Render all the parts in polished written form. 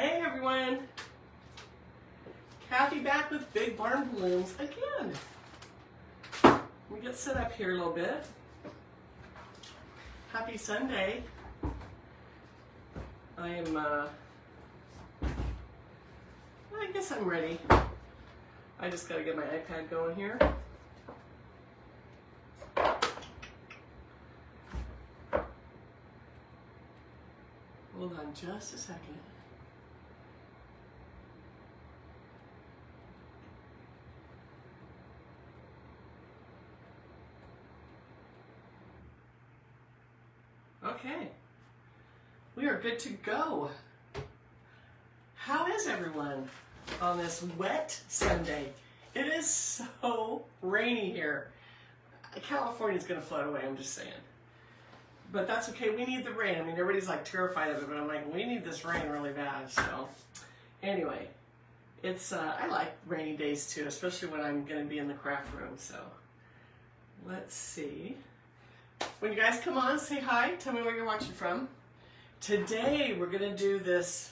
Hey everyone, Kathy back with Big Barn Balloons again. Let me get set up here a little bit. Happy Sunday. I guess I'm ready. I just gotta get my iPad going here. Hold on just a second. Okay, we are good to go. How is everyone on this wet Sunday? It is so rainy here. California's gonna flood away, I'm just saying. But that's okay, we need the rain. I mean, everybody's like terrified of it, but I'm like, we need this rain really bad. So anyway, it's I like rainy days too, especially when I'm gonna be in the craft room. So let's see. When you guys come on, say hi, tell me where you're watching from. Today we're gonna do this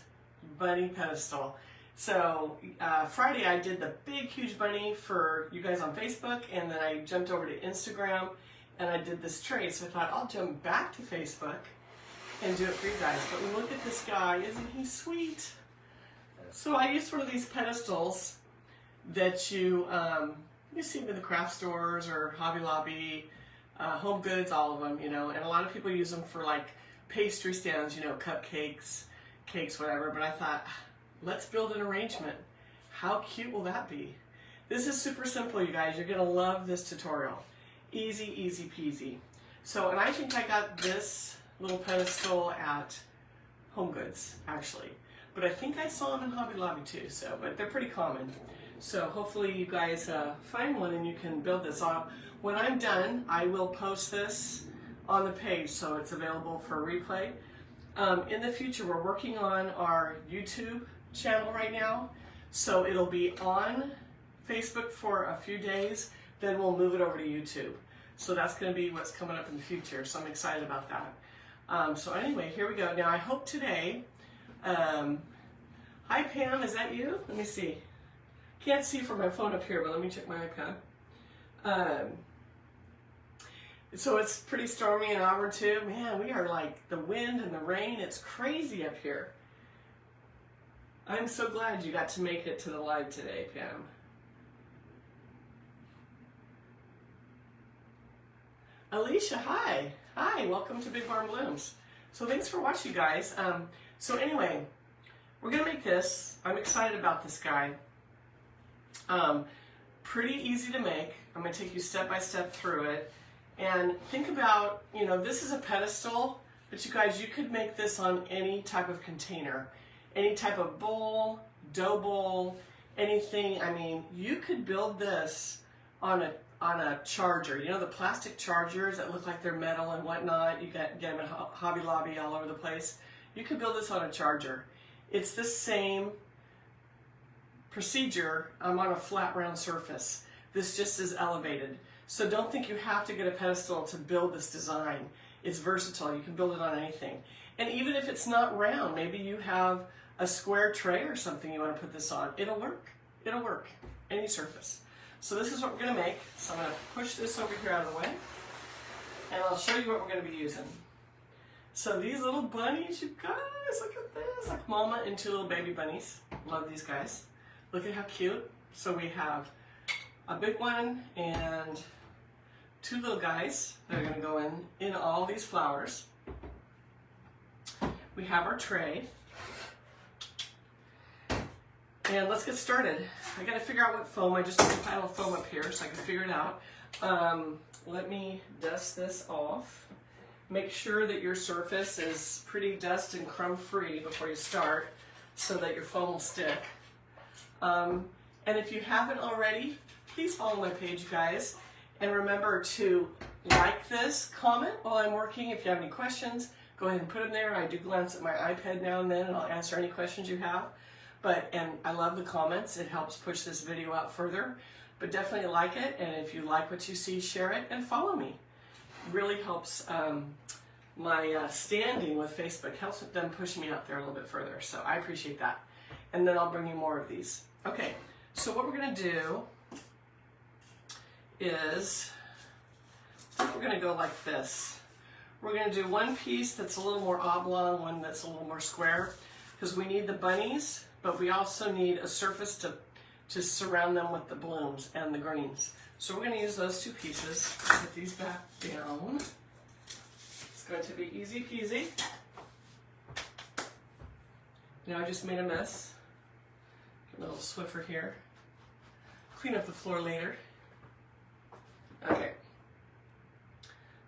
bunny pedestal. So Friday I did the big huge bunny for you guys on Facebook, and then I jumped over to Instagram and I did this tray. So I thought I'll jump back to Facebook and do it for you guys. But look at this guy, isn't he sweet? So I used one of these pedestals that you see them in the craft stores or Hobby Lobby, Home Goods, all of them, you know, and a lot of people use them for like pastry stands, you know, cupcakes, cakes, whatever. But I thought, let's build an arrangement. How cute will that be? This is super simple, you guys. You're gonna love this tutorial. Easy, easy peasy. So, and I think I got this little pedestal at Home Goods, actually. But I think I saw them in Hobby Lobby too, so, but they're pretty common. So hopefully you guys find one and you can build this. When I'm done, I will post this on the page so it's available for replay. In the future, we're working on our YouTube channel right now. So it'll be on Facebook for a few days, then we'll move it over to YouTube. So that's gonna be what's coming up in the future. So I'm excited about that. So anyway, here we go. Now I hope today, hi Pam, is that you? Let me see. Can't see from my phone up here, but let me check my iPad. So it's pretty stormy in Auburn too. Man, we are like the wind and the rain. It's crazy up here. I'm so glad you got to make it to the live today, Pam. Alicia, hi. Hi, welcome to Big Barn Blooms. So thanks for watching, guys. So anyway, we're gonna make this. I'm excited about this guy. Pretty easy to make. I'm gonna take you step by step through it. And think about, you know, this is a pedestal, but you guys, you could make this on any type of container, any type of bowl, dough bowl, anything. I mean, you could build this on a charger. You know, the plastic chargers that look like they're metal and whatnot. You get them at Hobby Lobby all over the place. You could build this on a charger. It's the same procedure on a flat round surface. This just is elevated. So don't think you have to get a pedestal to build this design. It's versatile. You can build it on anything. And even if it's not round, maybe you have a square tray or something you want to put this on. It'll work. It'll work. Any surface. So this is what we're going to make. So I'm going to push this over here out of the way. And I'll show you what we're going to be using. So these little bunnies, you guys, look at this. Like mama and two little baby bunnies. Love these guys. Look at how cute. So we have a big one and two little guys that are going to go in all these flowers. We have our tray. And let's get started. I got to figure out what foam. I just put a pile of foam up here so I can figure it out. Let me dust this off. Make sure that your surface is pretty dust and crumb free before you start so that your foam will stick. And if you haven't already, please follow my page, you guys. And remember to like this, comment while I'm working. If you have any questions, go ahead and put them there. I do glance at my iPad now and then, and I'll answer any questions you have. And I love the comments. It helps push this video out further. But definitely like it, and if you like what you see, share it and follow me. It really helps my standing with Facebook helps with them push me out there a little bit further. So I appreciate that. And then I'll bring you more of these. Okay, so what we're gonna do is, I think we're gonna go like this. We're gonna do one piece that's a little more oblong, one that's a little more square, because we need the bunnies, but we also need a surface to surround them with the blooms and the greens. So we're gonna use those two pieces. Put these back down. It's going to be easy peasy. Now I just made a mess. Get a little Swiffer here. Clean up the floor later. Okay.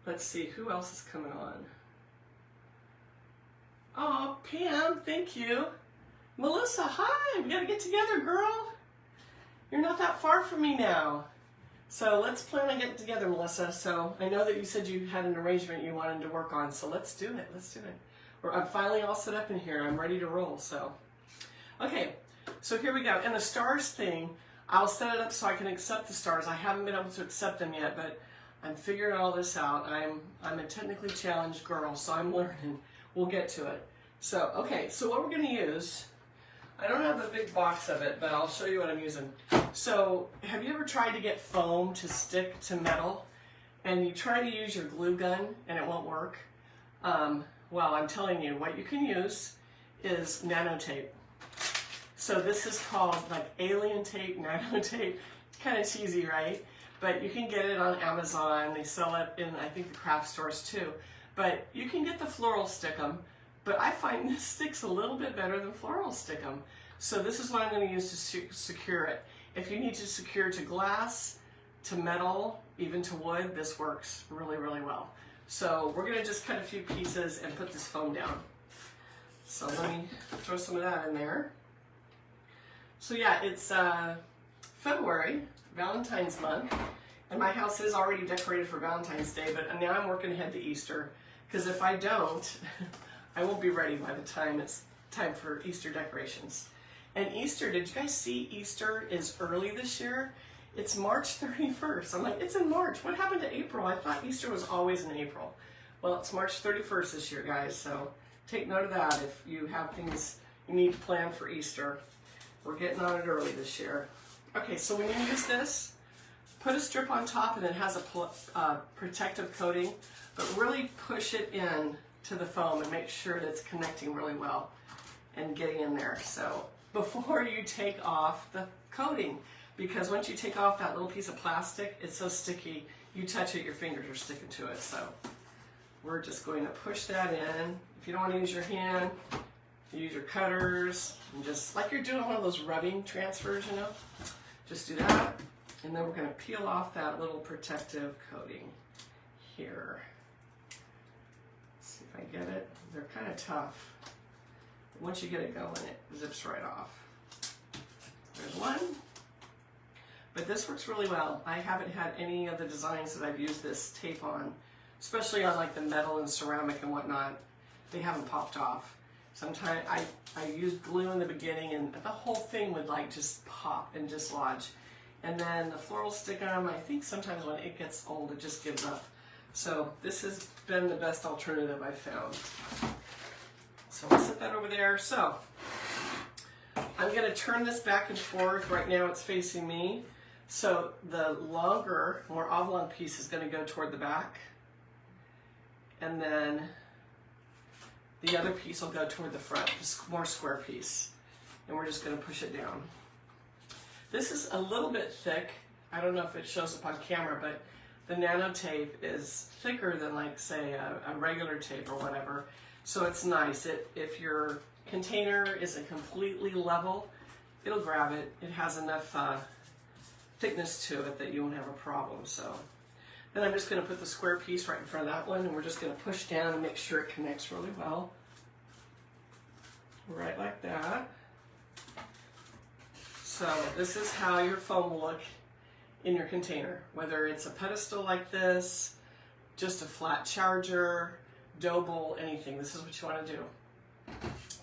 Let's see, who else is coming on? Oh, Pam, thank you. Melissa, hi, we gotta get together, girl. You're not that far from me now. So let's plan on getting together, Melissa. So I know that you said you had an arrangement you wanted to work on, so let's do it, let's do it. I'm finally all set up in here, I'm ready to roll, so. Okay, so here we go. And the stars thing, I'll set it up so I can accept the stars. I haven't been able to accept them yet, but I'm figuring all this out. I'm a technically challenged girl, so I'm learning. We'll get to it. So, okay, so what we're gonna use, I don't have a big box of it, but I'll show you what I'm using. So, have you ever tried to get foam to stick to metal, and you try to use your glue gun and it won't work? Well, I'm telling you, what you can use is nanotape. So this is called like alien tape, nanotape. It's kind of cheesy, right? But you can get it on Amazon. They sell it in, I think, the craft stores too. But you can get the floral stickum, but I find this sticks a little bit better than floral stickum. So this is what I'm going to use to secure it. If you need to secure to glass, to metal, even to wood, this works really, really well. So we're going to just cut a few pieces and put this foam down. So let me throw some of that in there. So yeah, it's February, Valentine's month, and my house is already decorated for Valentine's Day, but now I'm working ahead to Easter, because if I don't, I won't be ready by the time it's time for Easter decorations. And Easter, did you guys see Easter is early this year? It's March 31st. I'm like, it's in March. What happened to April? I thought Easter was always in April. Well, it's March 31st this year, guys, so take note of that if you have things you need to plan for Easter. We're getting on it early this year. Okay, so when you use this, put a strip on top and it has a protective coating, but really push it in to the foam and make sure that it's connecting really well and getting in there. So before you take off the coating, because once you take off that little piece of plastic, it's so sticky, you touch it, your fingers are sticking to it. So we're just going to push that in. If you don't want to use your hand, use your cutters, and just like you're doing one of those rubbing transfers, you know, just do that. And then we're going to peel off that little protective coating here. Let's see if I get it. They're kind of tough. Once you get it going, it zips right off. There's one. But this works really well. I haven't had any of the designs that I've used this tape on, especially on like the metal and ceramic and whatnot. They haven't popped off. Sometimes I used glue in the beginning and the whole thing would like just pop and dislodge. And then the floral stickum, I think sometimes when it gets old, it just gives up. So this has been the best alternative I've found. So I'll set that over there. So I'm going to turn this back and forth. Right now it's facing me. So the longer, more oblong piece is going to go toward the back. And then the other piece will go toward the front, the more square piece. And we're just going to push it down. This is a little bit thick. I don't know if it shows up on camera, but the nanotape is thicker than like say a regular tape or whatever. So it's nice. If your container isn't completely level, it'll grab it. It has enough thickness to it that you won't have a problem. So then I'm just going to put the square piece right in front of that one, and we're just going to push down and make sure it connects really well. Right like that. So this is how your foam will look in your container, whether it's a pedestal like this, just a flat charger, dough bowl, anything. This is what you want to do.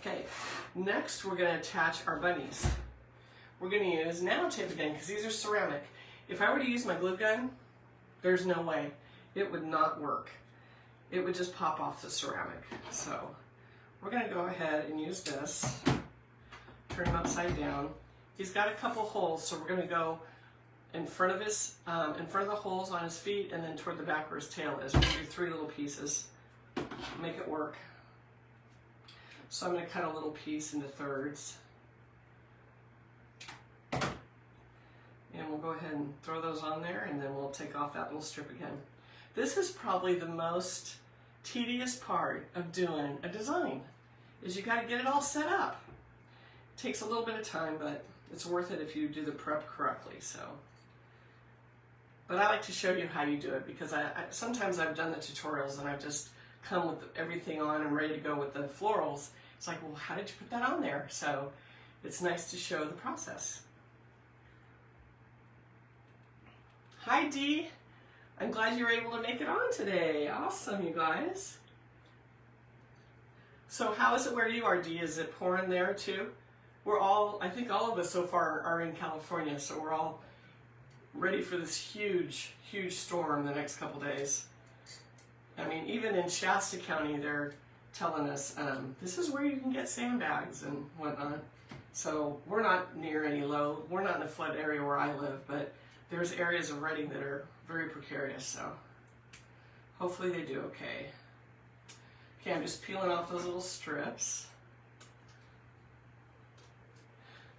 Okay, next we're going to attach our bunnies. We're going to use nanotape again because these are ceramic. If I were to use my glue gun, there's no way. It would not work. it would just pop off the ceramic. So we're going to go ahead and use this, turn him upside down. He's got a couple holes, so we're going to go in front of his, in front of the holes on his feet, and then toward the back where his tail is. We're going to do 3 little pieces, make it work. So I'm going to cut a little piece into thirds. And we'll go ahead and throw those on there, and then we'll take off that little strip again. This is probably the most tedious part of doing a design, is you got to get it all set up. It takes a little bit of time, but it's worth it if you do the prep correctly. So, but I like to show you how you do it, because sometimes I've done the tutorials and I've just come with everything on and ready to go with the florals. It's like, well, how did you put that on there? So it's nice to show the process. Hi Dee, I'm glad you were able to make it on today. Awesome, you guys. So how is it where you are, Dee? Is it pouring there too? We're all, I think all of us so far are in California, so we're all ready for this huge, huge storm the next couple days. I mean, even in Shasta County, they're telling us this is where you can get sandbags and whatnot. So we're not near any low, we're not in a flood area where I live, but there's areas of Redding that are very precarious, so hopefully they do okay. Okay, I'm just peeling off those little strips.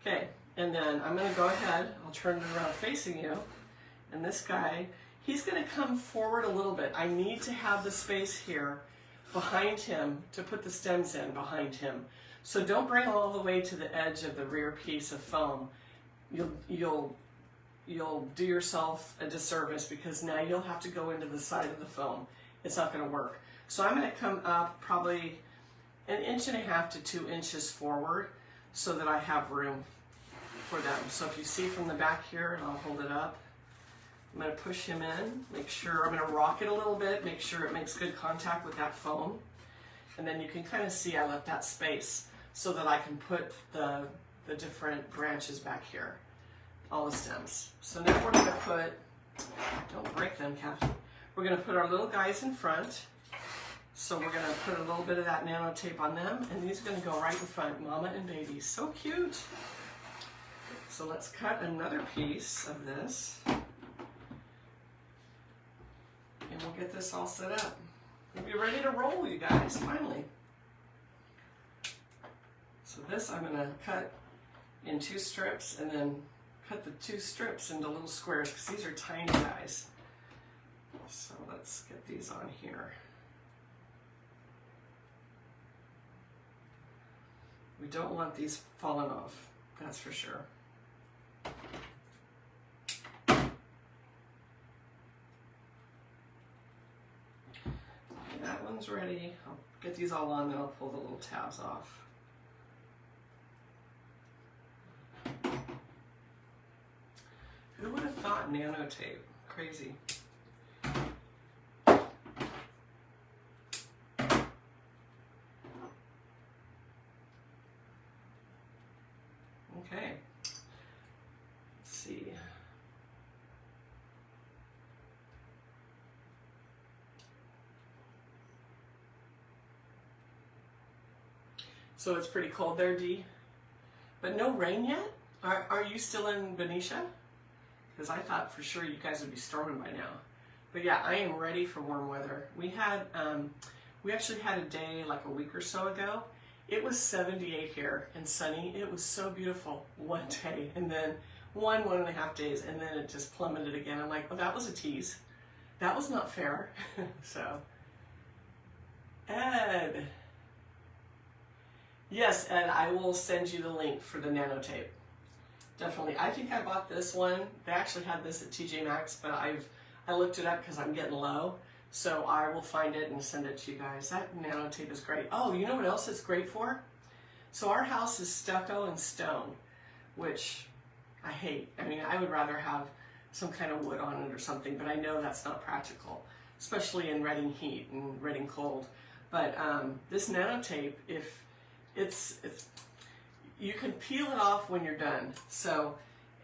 Okay, and then I'm going to go ahead, I'll turn it around facing you, and this guy, he's going to come forward a little bit. I need to have the space here behind him to put the stems in behind him. So don't bring all the way to the edge of the rear piece of foam. You'll do yourself a disservice, because now you'll have to go into the side of the foam. It's not going to work. So I'm going to come up probably 1.5 to 2 inches forward so that I have room for them. So if you see from the back here, and I'll hold it up, I'm going to push him in, make sure, I'm going to rock it a little bit, make sure it makes good contact with that foam. And then you can kind of see I left that space so that I can put the different branches back here. All the stems. So now we're going to put, don't break them, Captain. We're going to put our little guys in front. So we're going to put a little bit of that nano tape on them, and these are going to go right in front, mama and baby. So cute. So let's cut another piece of this, and we'll get this all set up. We'll be ready to roll, you guys, finally. So this I'm going to cut in 2 strips, and then cut the 2 strips into little squares, because these are tiny guys. So let's get these on here. We don't want these falling off, that's for sure. Okay, that one's ready. I'll get these all on, then I'll pull the little tabs off. Who would have thought nanotape? Crazy. Okay. Let's see. So it's pretty cold there, Dee? But no rain yet? Are you still in Benicia? Because I thought for sure you guys would be storming by now. But yeah, I am ready for warm weather. We actually had a day like a week or so ago. It was 78 here and sunny. It was so beautiful one day, and then 1.5 days, and then it just plummeted again. I'm like, well, that was a tease. That was not fair. So, Ed. Yes, Ed, I will send you the link for the nanotape. Definitely. I think I bought this one. They actually had this at TJ Maxx, but I looked it up because I'm getting low. So I will find it and send it to you guys. That nanotape is great. Oh, you know what else it's great for? So our house is stucco and stone, which I hate. I mean, I would rather have some kind of wood on it or something, but I know that's not practical, especially in Redding heat and Redding cold. But this nanotape, if it's you can peel it off when you're done. So,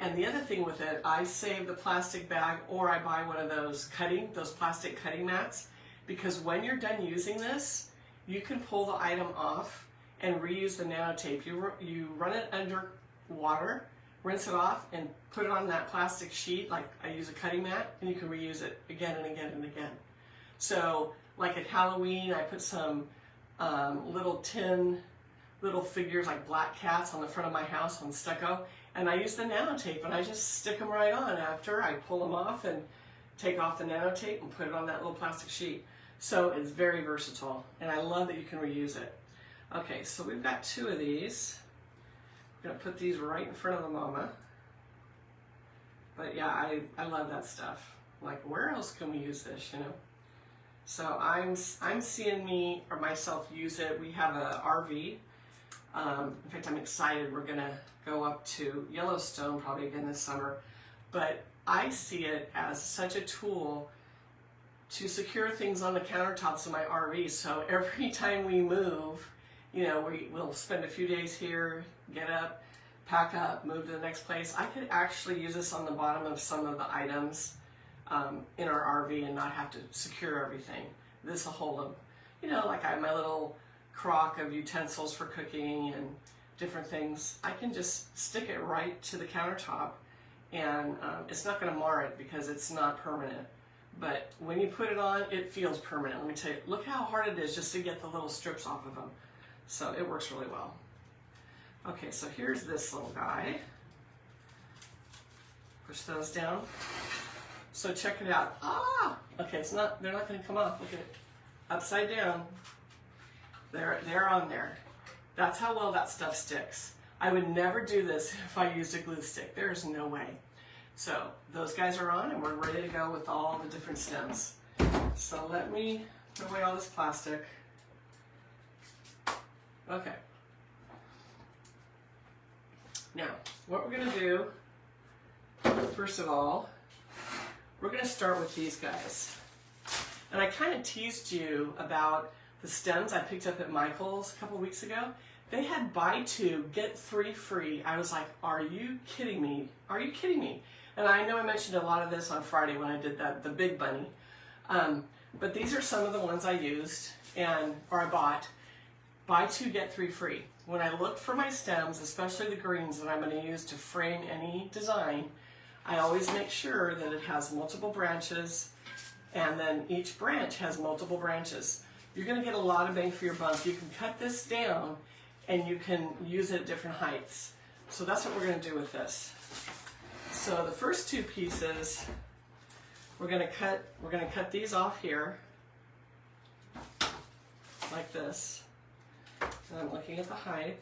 and the other thing with it, I save the plastic bag, or I buy one of those plastic cutting mats, because when you're done using this, you can pull the item off and reuse the nanotape. You run it under water, rinse it off, and put it on that plastic sheet, like I use a cutting mat, and you can reuse it again and again and again. So, like at Halloween, I put some little tin figures like black cats on the front of my house on stucco, and I use the nanotape and I just stick them right on after I pull them off and take off the nanotape and put it on that little plastic sheet. So it's very versatile, and I love that you can reuse it. Okay, so we've got 2 of these. We're gonna put these right in front of the mama. But yeah, I love that stuff. Like, where else can we use this, you know? So I'm seeing myself use it. We have a RV. In fact, I'm excited. We're gonna go up to Yellowstone probably again this summer. But I see it as such a tool to secure things on the countertops of my RV. So every time we move, you know, we'll spend a few days here, get up, pack up, move to the next place. I could actually use this on the bottom of some of the items in our RV and not have to secure everything. This will hold them. You know, like I have my little crock of utensils for cooking and different things. I can just stick it right to the countertop, and it's not going to mar it because it's not permanent. But when you put it on, it feels permanent. Let me tell you, look how hard it is just to get the little strips off of them. So it works really well. Okay, so here's this little guy. Push those down. So check it out. Ah! Okay, they're not going to come off. Look at it. Upside down. They're on there. That's how well that stuff sticks. I would never do this if I used a glue stick. There's no way. So those guys are on, and we're ready to go with all the different stems. So let me put away all this plastic. Okay. Now, what we're going to do, first of all, we're going to start with these guys. And I kind of teased you about the stems I picked up at Michael's a couple weeks ago. They had buy 2, get 3 free. I was like, are you kidding me? Are you kidding me? And I know I mentioned a lot of this on Friday when I did the big bunny. But these are some of the ones I used or I bought. Buy 2, get 3 free. When I look for my stems, especially the greens that I'm going to use to frame any design, I always make sure that it has multiple branches, and then each branch has multiple branches. You're going to get a lot of bang for your buck. You can cut this down and you can use it at different heights. So that's what we're going to do with this. So the first 2 pieces, we're going to cut these off here like this. And I'm looking at the height.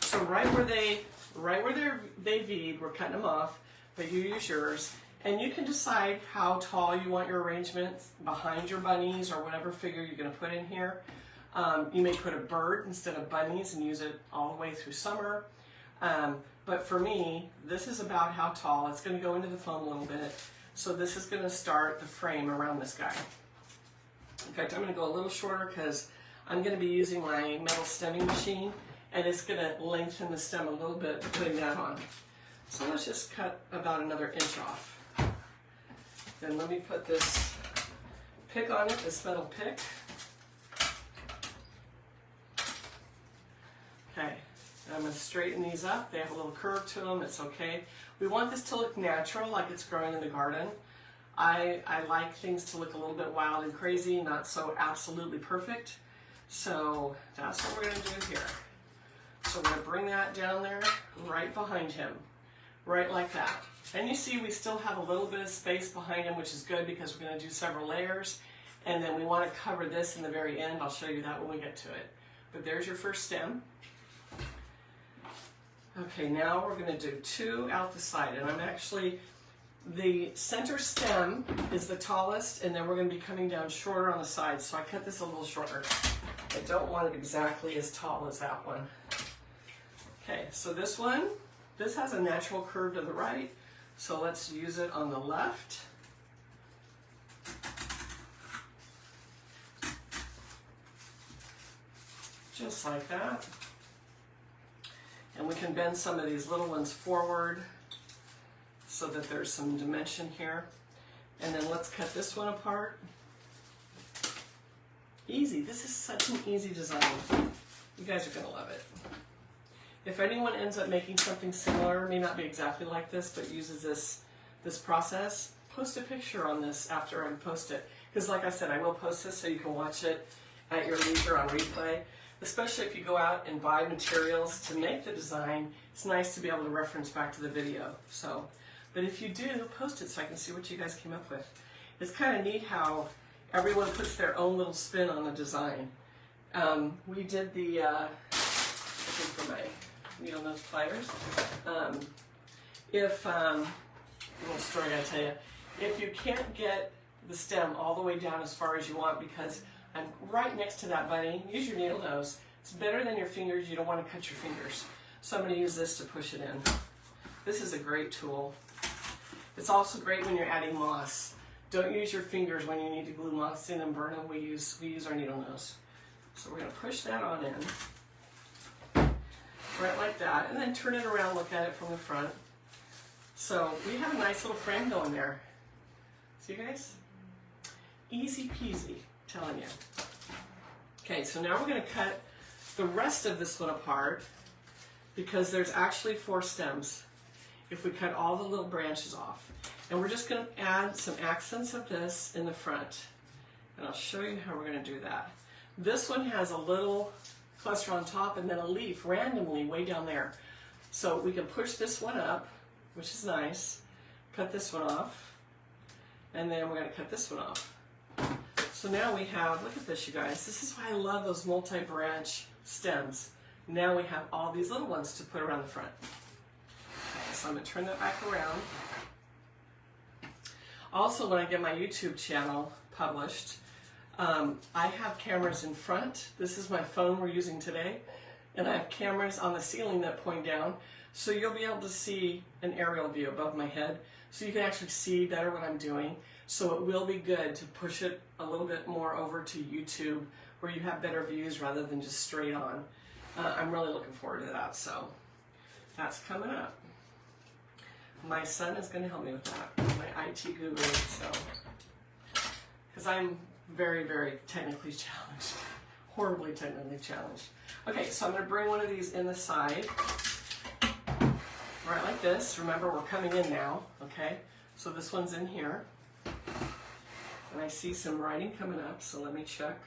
So right where they V'd, we're cutting them off, but you use yours. And you can decide how tall you want your arrangement behind your bunnies or whatever figure you're going to put in here. You may put a bird instead of bunnies and use it all the way through summer. But for me, this is about how tall. It's going to go into the foam a little bit. So this is going to start the frame around this guy. In fact, I'm going to go a little shorter because I'm going to be using my metal stemming machine, and it's going to lengthen the stem a little bit putting that on. So let's just cut about another inch off. Then let me put this pick on it, this metal pick. Okay, and I'm going to straighten these up. They have a little curve to them, it's okay. We want this to look natural, like it's growing in the garden. I like things to look a little bit wild and crazy, not so absolutely perfect. So that's what we're going to do here. So we're going to bring that down there right behind him, right like that. And you see we still have a little bit of space behind him, which is good because we're going to do several layers. And then we want to cover this in the very end. I'll show you that when we get to it. But there's your first stem. Okay, now we're going to do 2 out the side. And I'm actually, the center stem is the tallest, and then we're going to be coming down shorter on the sides. So I cut this a little shorter. I don't want it exactly as tall as that one. Okay, so this one, this has a natural curve to the right. So let's use it on the left. Just like that. And we can bend some of these little ones forward so that there's some dimension here. And then let's cut this one apart. Easy. This is such an easy design. You guys are going to love it. If anyone ends up making something similar, may not be exactly like this, but uses this process, post a picture on this after I post it. Because like I said, I will post this so you can watch it at your leisure on replay. Especially if you go out and buy materials to make the design, it's nice to be able to reference back to the video. So, but if you do, post it so I can see what you guys came up with. It's kind of neat how everyone puts their own little spin on the design. We did the, I think for my needle nose pliers. Little story I tell you, if you can't get the stem all the way down as far as you want, because I'm right next to that bunny, use your needle nose. It's better than your fingers. You don't want to cut your fingers. So I'm going to use this to push it in. This is a great tool. It's also great when you're adding moss. Don't use your fingers when you need to glue moss in and burn them. We use our needle nose. So we're going to push that on in. Right like that. And then turn it around, look at it from the front. So we have a nice little frame going there. See you guys? Easy peasy, telling you. Okay, so now we're going to cut the rest of this one apart because there's actually 4 stems if we cut all the little branches off. And we're just going to add some accents of this in the front. And I'll show you how we're going to do that. This one has a little cluster on top and then a leaf randomly way down there. So we can push this one up, which is nice. Cut this one off. And then we're going to cut this one off. So now we have, look at this you guys, this is why I love those multi-branch stems. Now we have all these little ones to put around the front. Okay, so I'm going to turn that back around. Also, when I get my YouTube channel published, I have cameras in front. This is my phone we're using today. And I have cameras on the ceiling that point down. So you'll be able to see an aerial view above my head. So you can actually see better what I'm doing. So it will be good to push it a little bit more over to YouTube where you have better views rather than just straight on. I'm really looking forward to that. So that's coming up. My son is going to help me with that, my IT guru. So, because I'm very, very technically challenged, horribly technically challenged. Okay, so I'm going to bring one of these in the side, right like this. Remember, we're coming in now, okay? So this one's in here. And I see some writing coming up, so let me check.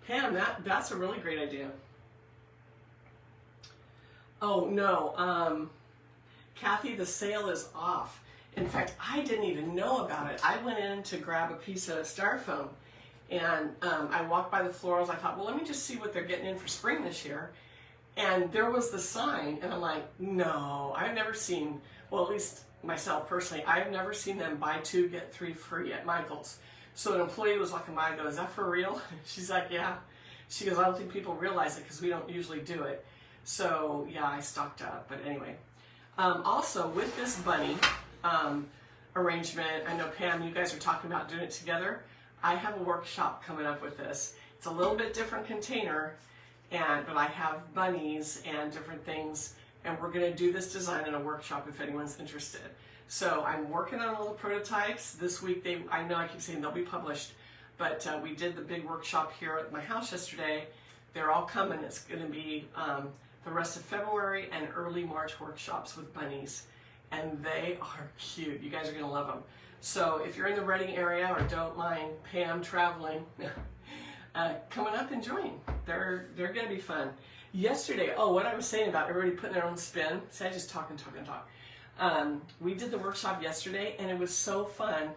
Pam, that's a really great idea. Oh, no, Kathy, the sale is off. In fact, I didn't even know about it. I went in to grab a piece of styrofoam, and I walked by the florals. I thought, well, let me just see what they're getting in for spring this year. And there was the sign, and I'm like, no, I've never seen, well, at least myself personally, I've never seen them buy 2, get 3 free at Michael's. So an employee was walking by and goes, is that for real? She's like, yeah. She goes, I don't think people realize it because we don't usually do it. So yeah, I stocked up, but anyway. Also, with this bunny arrangement, I know Pam, you guys are talking about doing it together. I have a workshop coming up with this. It's a little bit different container, but I have bunnies and different things, and we're going to do this design in a workshop if anyone's interested. So I'm working on all the prototypes. This week, I know I keep saying they'll be published, but we did the big workshop here at my house yesterday. They're all coming. It's going to be the rest of February and early March workshops with bunnies, and they are cute. You guys are going to love them. So if you're in the Reading area or don't mind Pam traveling, coming up and join. They're going to be fun. Yesterday, what I was saying about everybody putting their own spin. See, I just talk and talk and talk. We did the workshop yesterday, and it was so fun.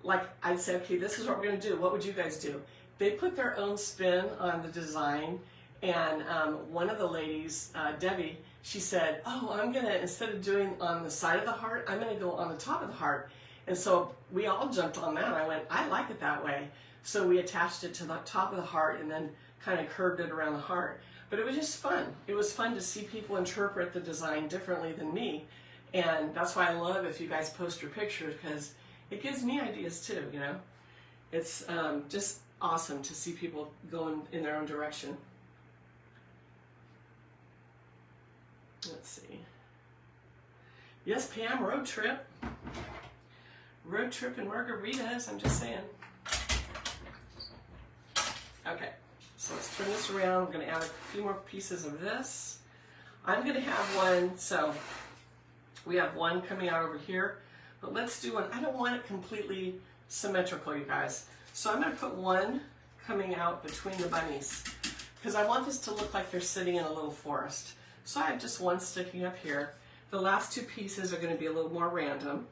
Like, I'd say, okay, this is what we're going to do. What would you guys do? They put their own spin on the design, and one of the ladies, Debbie, she said, I'm going to, instead of doing on the side of the heart, I'm going to go on the top of the heart. And so we all jumped on that. I went, I like it that way. So we attached it to the top of the heart and then kind of curved it around the heart. But it was just fun. It was fun to see people interpret the design differently than me. And that's why I love if you guys post your pictures, because it gives me ideas too, you know. It's just awesome to see people going in their own direction. Let's see. Yes, Pam, road trip. road trip and margaritas, I'm just saying. Okay, so let's turn this around. I'm going to add a few more pieces of this. I'm going to have one, so we have one coming out over here, but let's do one. I don't want it completely symmetrical, you guys. So I'm going to put one coming out between the bunnies because I want this to look like they're sitting in a little forest. So I have just one sticking up here. The last two pieces are going to be a little more random,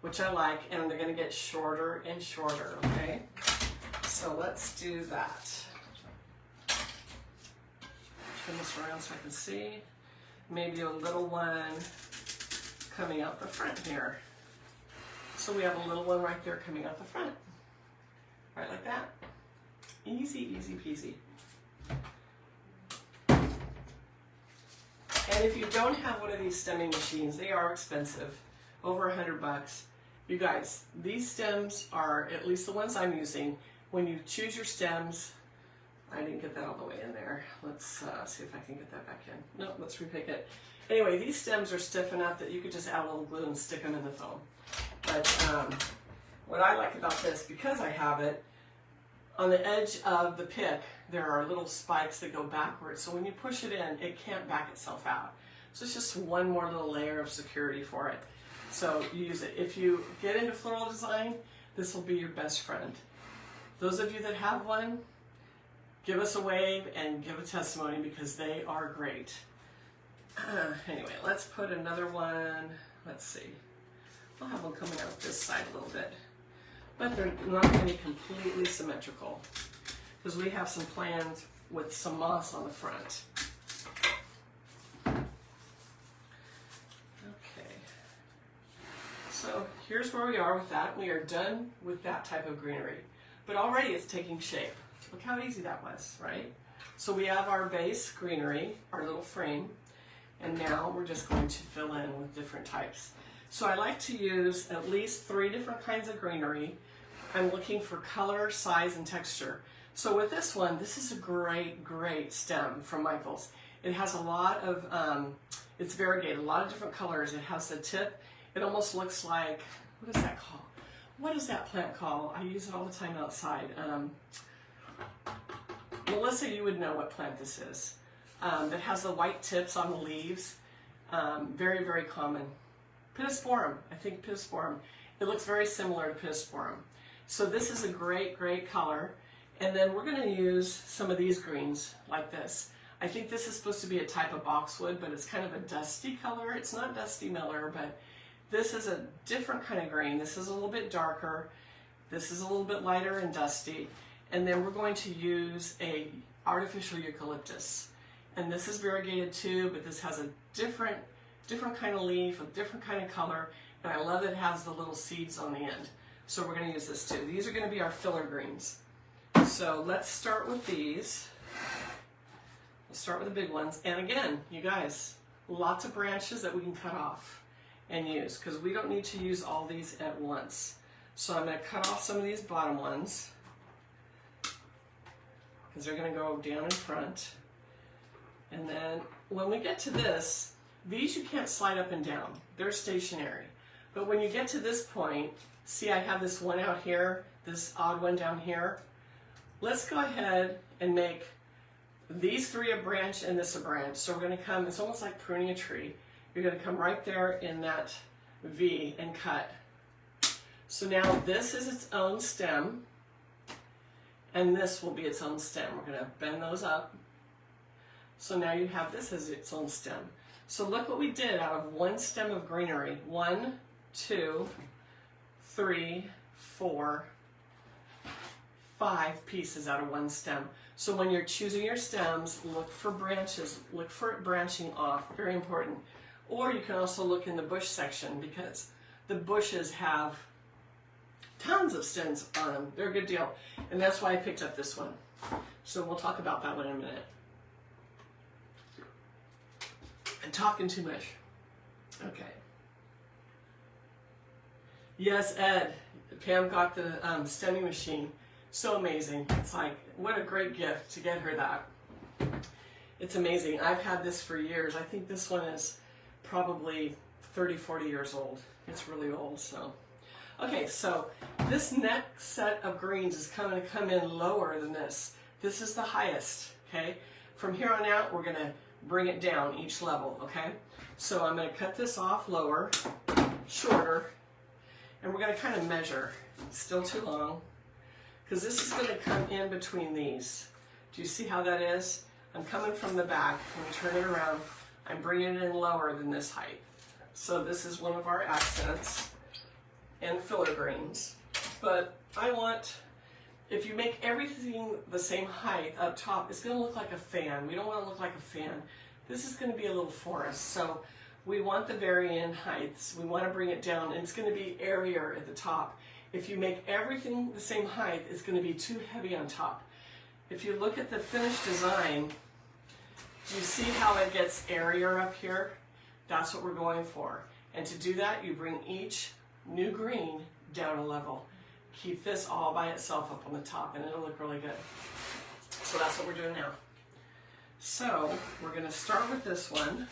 which I like, and they're going to get shorter and shorter, okay? So let's do that. Turn this around so I can see. Maybe a little one coming out the front here. So we have a little one right there coming out the front. Right like that. Easy, easy peasy. And if you don't have one of these stemming machines, they are expensive, over $100. You guys, these stems are, at least the ones I'm using, when you choose your stems, I didn't get that all the way in there. Let's see if I can get that back in. No, let's repick it. Anyway, these stems are stiff enough that you could just add a little glue and stick them in the foam. But what I like about this, because I have it, on the edge of the pick, there are little spikes that go backwards. So when you push it in, it can't back itself out. So it's just one more little layer of security for it. So you use it. If you get into floral design, this will be your best friend. Those of you that have one, give us a wave and give a testimony because they are great. Anyway, let's put another one. Let's see. I'll have one coming out this side a little bit. But they're not going to be completely symmetrical because we have some plans with some moss on the front. Okay. So here's where we are with that. We are done with that type of greenery. But already it's taking shape. Look how easy that was, right? So we have our base greenery, our little frame, and now we're just going to fill in with different types. So I like to use at least 3 different kinds of greenery. I'm looking for color, size, and texture. So with this one, this is a great, great stem from Michael's. It has a lot of, it's variegated, a lot of different colors. It has the tip. It almost looks like, what is that called? What is that plant called? I use it all the time outside. Melissa, you would know what plant this is. It has the white tips on the leaves. Very, very common. Pedestal, I think Pedestal. It looks very similar to Pedestal. So this is a great, great color. And then we're going to use some of these greens like this. I think this is supposed to be a type of boxwood, but it's kind of a dusty color. It's not dusty miller, but this is a different kind of green. This is a little bit darker. This is a little bit lighter and dusty. And then we're going to use a artificial eucalyptus. And this is variegated too, but this has a different kind of leaf, a different kind of color. And I love that it has the little seeds on the end. So we're going to use this too. These are going to be our filler greens. So let's start with these. We'll start with the big ones. And again, you guys, lots of branches that we can cut off and use because we don't need to use all these at once. So I'm going to cut off some of these bottom ones because they're going to go down in front. And then when we get to this, these you can't slide up and down. They're stationary. But when you get to this point, see I have this one out here, this odd one down here. Let's go ahead and make these 3 a branch and this a branch. So we're going to come, it's almost like pruning a tree. You're going to come right there in that V and cut. So now this is its own stem, and this will be its own stem. We're going to bend those up. So now you have this as its own stem. So look what we did out of one stem of greenery. 1, 2, 3, 4, 5 pieces out of one stem. So when you're choosing your stems, look for branches, look for it branching off, very important. Or you can also look in the bush section because the bushes have tons of stems on them. They're a good deal. And that's why I picked up this one. So we'll talk about that one in a minute. I'm talking too much. Okay. Yes, Ed. Pam got the stemming machine. So amazing. It's like, what a great gift to get her that. It's amazing. I've had this for years. I think this one is probably 30, 40 years old. It's really old, so. Okay, so this next set of greens is going to come in lower than this. This is the highest, okay? From here on out, we're going to bring it down each level, okay? So I'm going to cut this off lower, shorter, and we're going to kind of measure. It's still too long, because this is going to come in between these. Do you see how that is? I'm coming from the back. I'm going to turn it around. I'm bringing it in lower than this height. So this is one of our accents and filler greens. But I want, if you make everything the same height up top, it's going to look like a fan. We don't want to look like a fan. This is going to be a little forest. So we want the varying heights. We want to bring it down, and it's going to be airier at the top. If you make everything the same height, it's going to be too heavy on top. If you look at the finished design, do you see how it gets airier up here? That's what we're going for. And to do that, you bring each new green down a level. Keep this all by itself up on the top, and it'll look really good. So that's what we're doing now. So we're going to start with this one.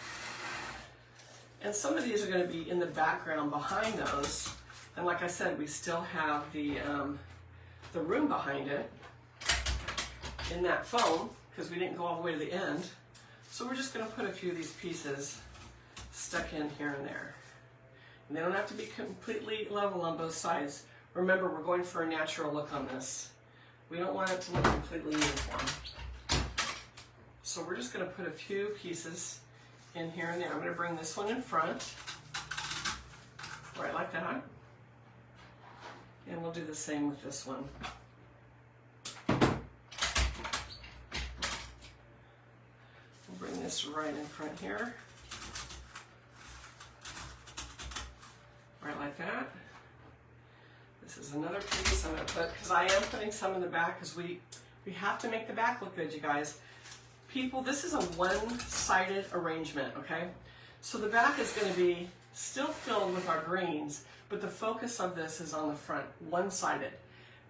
And some of these are going to be in the background behind those. And like I said, we still have the room behind it in that foam, because we didn't go all the way to the end. So we're just going to put a few of these pieces stuck in here and there. And they don't have to be completely level on both sides. Remember, we're going for a natural look on this. We don't want it to look completely uniform. So we're just going to put a few pieces in here and there. I'm going to bring this one in front, right like that. And we'll do the same with this one. We'll bring this right in front here. Right like that. This is another piece I'm going to put, because I am putting some in the back, because we have to make the back look good, you guys. People, this is a one-sided arrangement, okay? So the back is going to be still filled with our greens, but the focus of this is on the front, one-sided.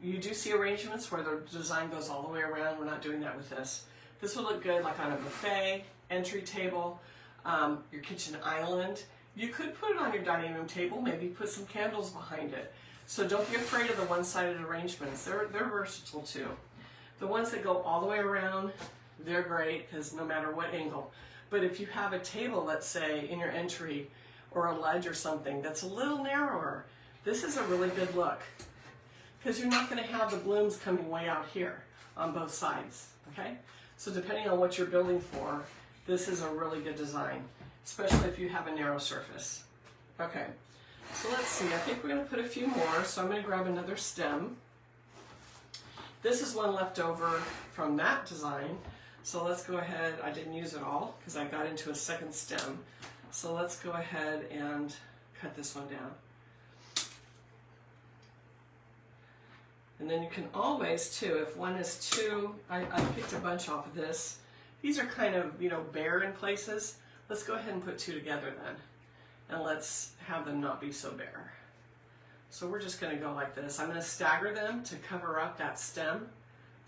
You do see arrangements where the design goes all the way around. We're not doing that with this. This will look good like on a buffet, entry table, your kitchen island. You could put it on your dining room table, maybe put some candles behind it. So don't be afraid of the one-sided arrangements. They're versatile too. The ones that go all the way around, they're great, because no matter what angle. But if you have a table, let's say, in your entry, or a ledge or something that's a little narrower, this is a really good look, because you're not going to have the blooms coming way out here on both sides, okay? So depending on what you're building for, this is a really good design, especially if you have a narrow surface. Okay, so let's see, I think we're going to put a few more, so I'm going to grab another stem. This is one left over from that design, so let's go ahead. I didn't use it all because I got into a second stem. So let's go ahead and cut this one down. And then you can always, too, if one is too, I picked a bunch off of this. These are kind of, bare in places. Let's go ahead and put two together then. And let's have them not be so bare. So we're just going to go like this. I'm going to stagger them to cover up that stem.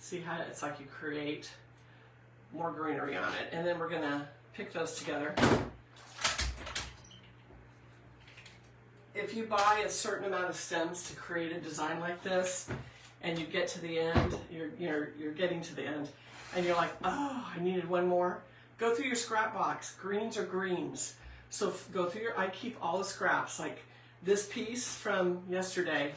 See how it's like you create more greenery on it. And then we're going to pick those together. If you buy a certain amount of stems to create a design like this, and you get to the end, you're getting to the end, and you're like, oh, I needed one more, go through your scrap box. Greens are greens. So go through I keep all the scraps. Like this piece from yesterday,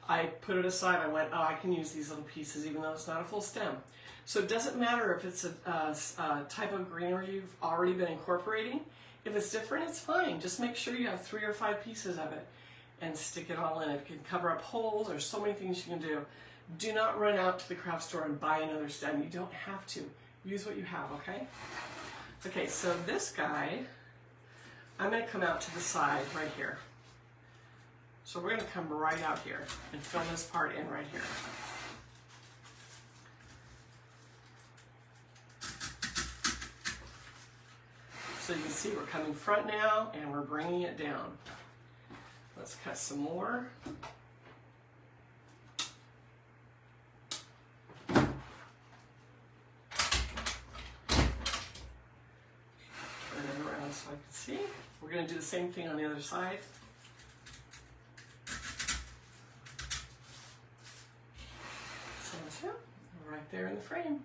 I put it aside. I went, oh, I can use these little pieces even though it's not a full stem. So it doesn't matter if it's a type of greenery you've already been incorporating. If it's different, it's fine. Just make sure you have 3 or 5 pieces of it and stick it all in. It can cover up holes. There's so many things you can do. Do not run out to the craft store and buy another stem. You don't have to. Use what you have, okay? Okay, so this guy, I'm going to come out to the side right here. So we're going to come right out here and fill this part in right here. So you can see we're coming front now and we're bringing it down. Let's cut some more. Turn it around so I can see. We're going to do the same thing on the other side. right there in the frame.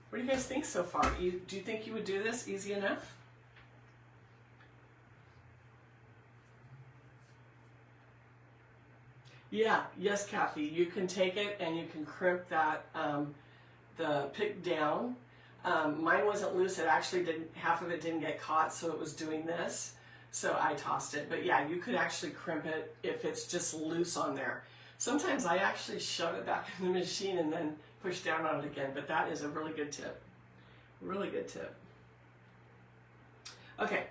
What do you guys think so far? Do you think you would do this easy enough? Yeah, yes, Kathy. You can take it and you can crimp that the pick down. Mine wasn't loose. It actually didn't. Half of it didn't get caught, so it was doing this. So I tossed it. But yeah, you could actually crimp it if it's just loose on there. Sometimes I actually shove it back in the machine and then push down on it again. But that is a really good tip. Really good tip. Okay,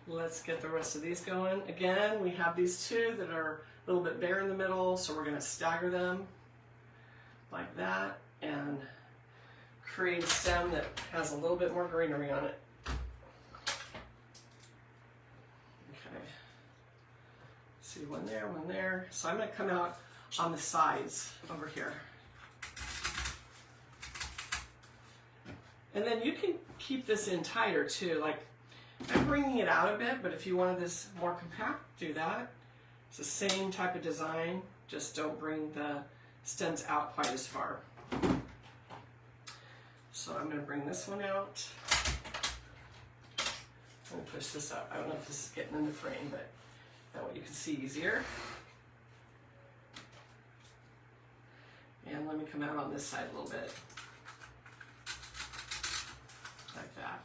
let's get the rest of these going. Again, we have these two that are a little bit bare in the middle, so we're going to stagger them like that and create a stem that has a little bit more greenery on it. Okay, see, one there, one there. So I'm going to come out on the sides over here. And then you can keep this in tighter too. Like, I'm bringing it out a bit, but if you wanted this more compact, do that. It's the same type of design, just don't bring the stems out quite as far. So I'm going to bring this one out. I'm going to push this up. I don't know if this is getting in the frame, but that way you can see easier. And let me come out on this side a little bit. Like that.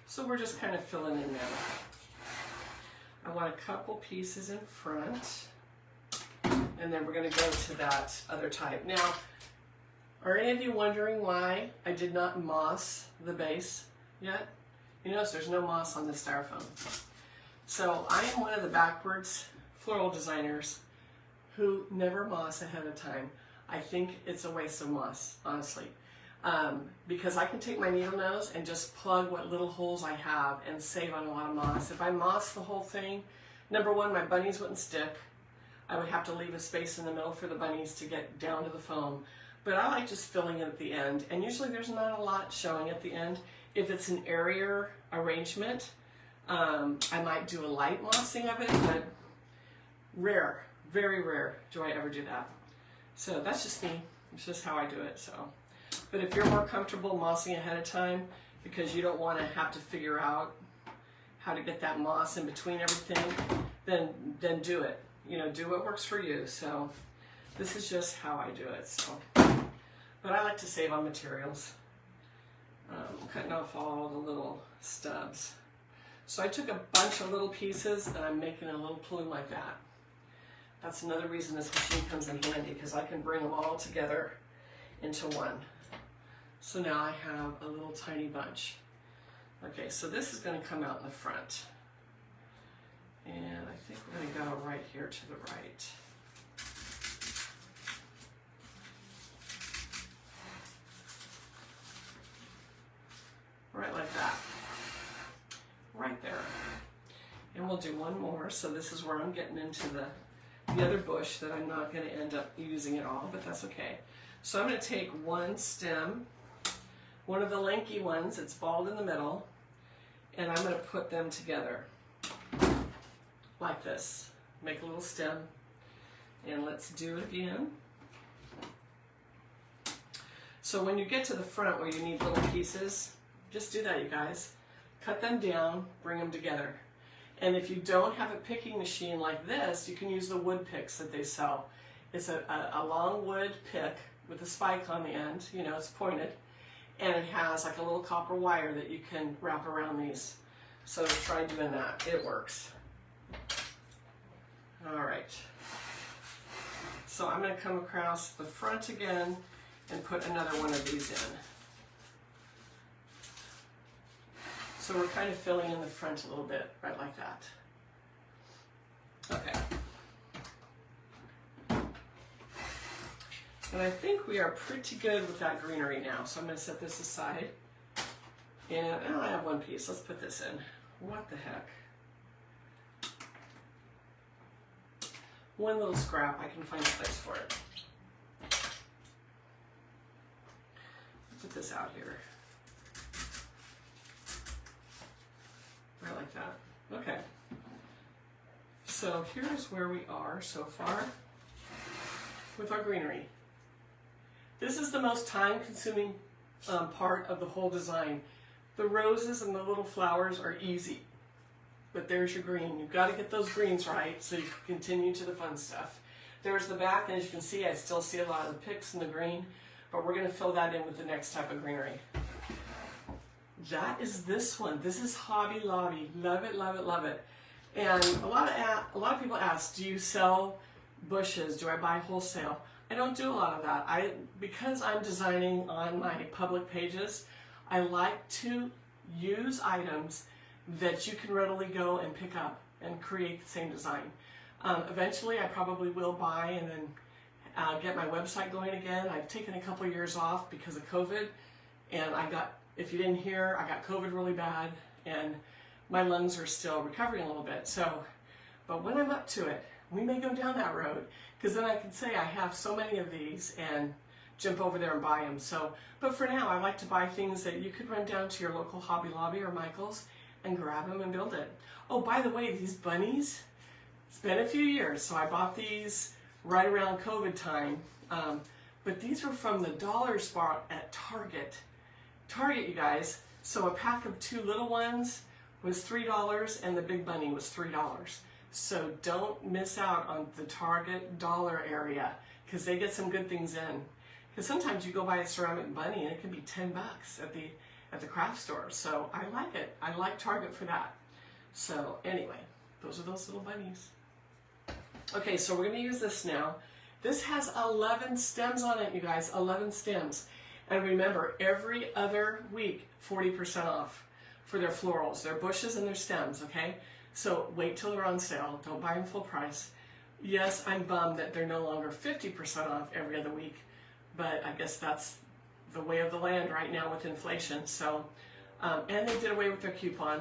So we're just kind of filling in there. I want a couple pieces in front, and then we're going to go to that other type. Now, are any of you wondering why I did not moss the base yet? You notice there's no moss on this styrofoam. So I am one of the backwards floral designers who never moss ahead of time. I think it's a waste of moss, honestly. Because I can take my needle nose and just plug what little holes I have and save on a lot of moss. If I moss the whole thing, number one, my bunnies wouldn't stick. I would have to leave a space in the middle for the bunnies to get down to the foam. But I like just filling it at the end, and usually there's not a lot showing at the end. If it's an area arrangement, I might do a light mossing of it, but rare, very rare do I ever do that. So that's just me. It's just how I do it. So. But if you're more comfortable mossing ahead of time because you don't want to have to figure out how to get that moss in between everything, then do it. You know, do what works for you. So this is just how I do it. So, but I like to save on materials. Cutting off all the little stubs. So I took a bunch of little pieces and I'm making a little plume like that. That's another reason this machine comes in handy, because I can bring them all together into one. So now I have a little tiny bunch. Okay, so this is going to come out in the front. And I think we're going to go right here to the right. Right like that. Right there. And we'll do one more. So this is where I'm getting into the other bush that I'm not going to end up using it all, but that's okay. So I'm going to take one stem, one of the lanky ones, it's bald in the middle, and I'm going to put them together like this. Make a little stem, and let's do it again. So when you get to the front where you need little pieces, just do that, you guys. Cut them down, bring them together. And if you don't have a picking machine like this, you can use the wood picks that they sell. It's a long wood pick with a spike on the end, you know, it's pointed, and it has like a little copper wire that you can wrap around these. So try doing that, it works. All right. So I'm going to come across the front again and put another one of these in. So we're kind of filling in the front a little bit, right like that. Okay. And I think we are pretty good with that greenery now. So I'm going to set this aside. And oh, I have one piece. Let's put this in. What the heck? One little scrap. I can find a place for it. Put this out here. Right like that. Okay. So here's where we are so far with our greenery. This is the most time-consuming part of the whole design. The roses and the little flowers are easy, but there's your green. You've got to get those greens right so you can continue to the fun stuff. There's the back, and as you can see, I still see a lot of the picks in the green, but we're going to fill that in with the next type of greenery. That is this one. This is Hobby Lobby. Love it, love it, love it. And a lot of people ask, do you sell bushes? Do I buy wholesale? I don't do a lot of that. Because I'm designing on my public pages, I like to use items that you can readily go and pick up and create the same design. Eventually, I probably will buy and then get my website going again. I've taken a couple years off because of COVID, and if you didn't hear, I got COVID really bad, and my lungs are still recovering a little bit. So, but when I'm up to it, we may go down that road, because then I can say I have so many of these and jump over there and buy them. So, but for now, I like to buy things that you could run down to your local Hobby Lobby or Michael's and grab them and build it. Oh, by the way, these bunnies, it's been a few years, so I bought these right around COVID time, but these were from the dollar spot at Target. Target, you guys. So a pack of 2 little ones was $3 and the big bunny was $3. So don't miss out on the Target dollar area, because they get some good things in. Because sometimes you go buy a ceramic bunny and it can be $10 at the craft store. So I like it. I like Target for that. So anyway, those are those little bunnies. Okay, so we're going to use this now. This has 11 stems on it, you guys. 11 stems. And remember, every other week, 40% off for their florals, their bushes and their stems, okay? So wait till they're on sale. Don't buy them full price. Yes, I'm bummed that they're no longer 50% off every other week, but I guess that's the way of the land right now with inflation. So, and they did away with their coupon.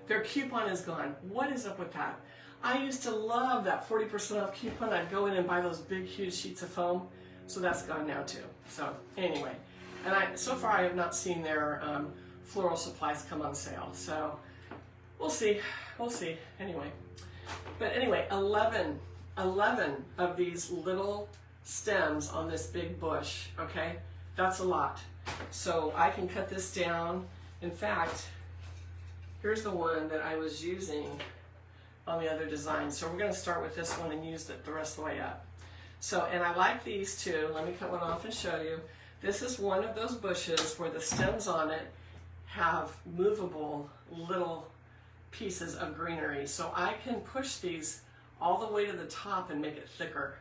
Their coupon is gone. What is up with that? I used to love that 40% off coupon. I'd go in and buy those big, huge sheets of foam. So that's gone now too. So anyway, and so far I have not seen their floral supplies come on sale. So we'll see. We'll see. Anyway, but anyway, 11 of these little stems on this big bush. Okay, that's a lot. So I can cut this down. In fact, here's the one that I was using on the other design. So we're going to start with this one and use it the rest of the way up. So, and I like these too. Let me cut one off and show you. This is one of those bushes where the stems on it have movable little pieces of greenery. So I can push these all the way to the top and make it thicker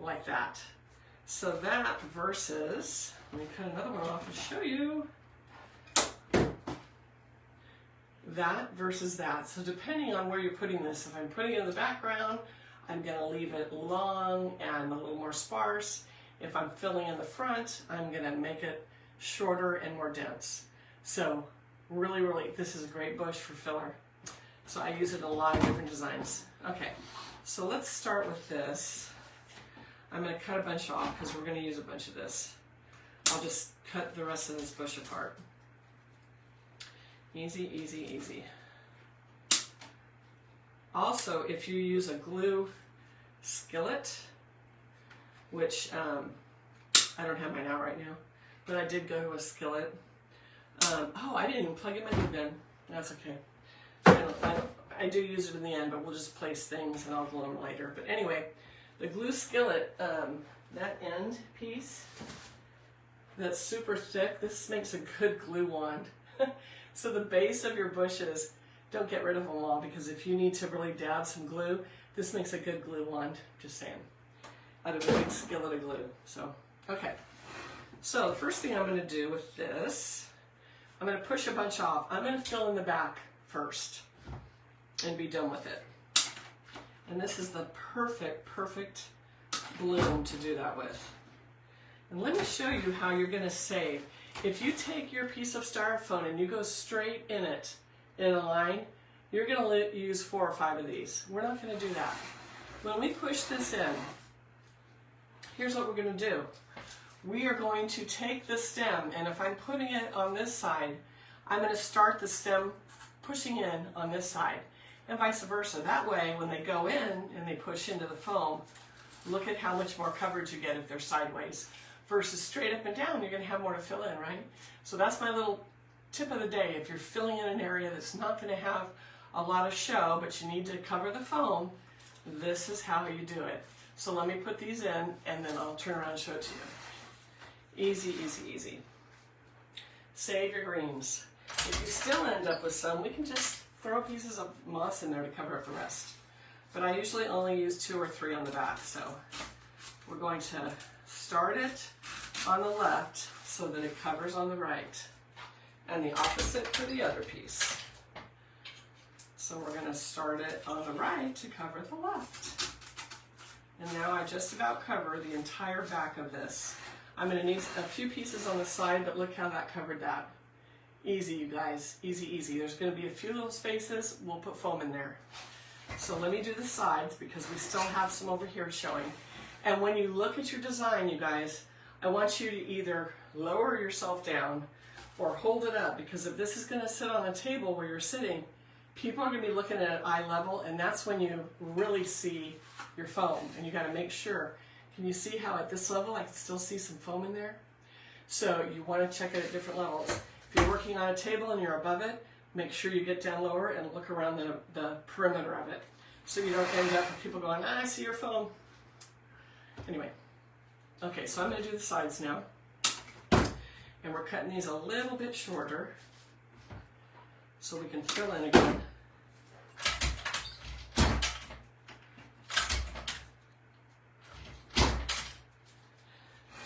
like that. So that versus, let me cut another one off and show you. That versus that. So depending on where you're putting this, if I'm putting it in the background, I'm going to leave it long and a little more sparse. If I'm filling in the front, I'm going to make it shorter and more dense. So really, really, this is a great bush for filler. So I use it in a lot of different designs. Okay, so let's start with this. I'm going to cut a bunch off because we're going to use a bunch of this. I'll just cut the rest of this bush apart. Easy, easy, easy. Also, if you use a glue skillet, which I don't have mine out right now, but I did go to a skillet. Oh, I didn't even plug in my glue gun. That's okay. I do use it in the end, but we'll just place things and I'll glue them later. But anyway, the glue skillet, that end piece, that's super thick, this makes a good glue wand. So the base of your bushes, don't get rid of them all, because if you need to really dab some glue, this makes a good glue wand, just saying, out of a big skillet of glue. So, okay. So the first thing I'm going to do with this, I'm going to push a bunch off. I'm going to fill in the back first and be done with it. And this is the perfect bloom to do that with. And let me show you how you're going to save. If you take your piece of styrofoam and you go straight in it, in a line, you're going to use 4 or 5 of these. We're not going to do that. When we push this in, here's what we're going to do. We are going to take the stem, and if I'm putting it on this side, I'm going to start the stem pushing in on this side, and vice versa. That way, when they go in and they push into the foam, look at how much more coverage you get if they're sideways. versus straight up and down, you're going to have more to fill in, right? So that's my little tip of the day. If you're filling in an area that's not going to have a lot of show, but you need to cover the foam, this is how you do it. So let me put these in, and then I'll turn around and show it to you. Easy, easy, easy. Save your greens. If you still end up with some, we can just throw pieces of moss in there to cover up the rest. But I usually only use 2 or 3 on the back, so we're going to start it on the left so that it covers on the right, and the opposite for the other piece. So we're going to start it on the right to cover the left. And now I just about cover the entire back of this. I'm going to need a few pieces on the side, but look how that covered that. Easy, you guys. Easy, easy. There's going to be a few little spaces. We'll put foam in there. So let me do the sides because we still have some over here showing. And when you look at your design, you guys, I want you to either lower yourself down or hold it up, because if this is going to sit on a table where you're sitting, people are going to be looking at it eye level, and that's when you really see your foam. And you got to make sure. Can you see how at this level I can still see some foam in there? So you want to check it at different levels. If you're working on a table and you're above it, make sure you get down lower and look around the perimeter of it, so you don't end up with people going, I see your foam. Anyway, okay, so I'm going to do the sides now. And we're cutting these a little bit shorter so we can fill in again.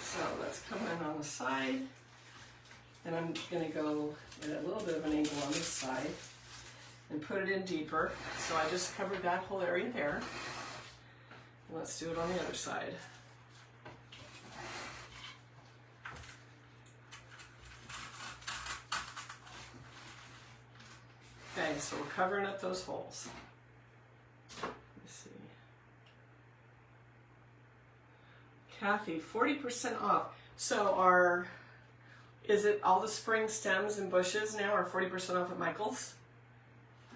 So let's come in on the side. And I'm going to go at a little bit of an angle on this side and put it in deeper. So I just covered that whole area there. Let's do it on the other side. Okay, so we're covering up those holes. Let me see. Kathy, 40% off. So is it all the spring stems and bushes now are 40% off at Michael's?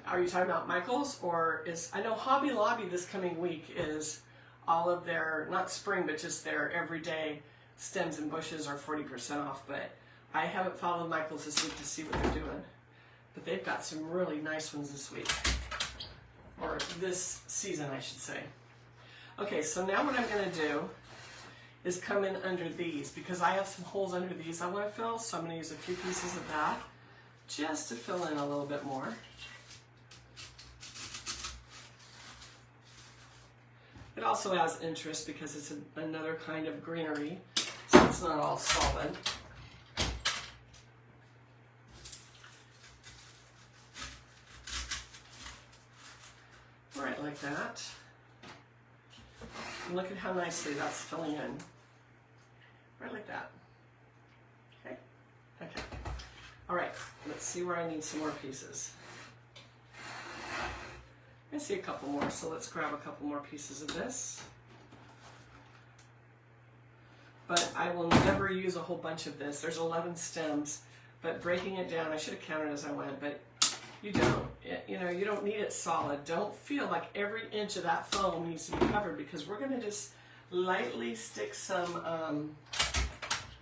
Are you talking about Michael's, or I know Hobby Lobby this coming week is all of their, not spring, but just their everyday stems and bushes are 40% off, but I haven't followed Michael's this week to see what they're doing. But they've got some really nice ones this week, or this season, I should say. Okay, so now what I'm going to do is come in under these, because I have some holes under these I want to fill, so I'm going to use a few pieces of that just to fill in a little bit more. It also has interest because it's another kind of greenery, so it's not all solid. Right, like that. And look at how nicely that's filling in. Right like that. Okay? Okay. All right, let's see where I need some more pieces. I see a couple more, so let's grab a couple more pieces of this. But I will never use a whole bunch of this. There's 11 stems, but breaking it down, I should have counted as I went, but you don't. You don't need it solid. Don't feel like every inch of that foam needs to be covered, because we're going to just lightly stick some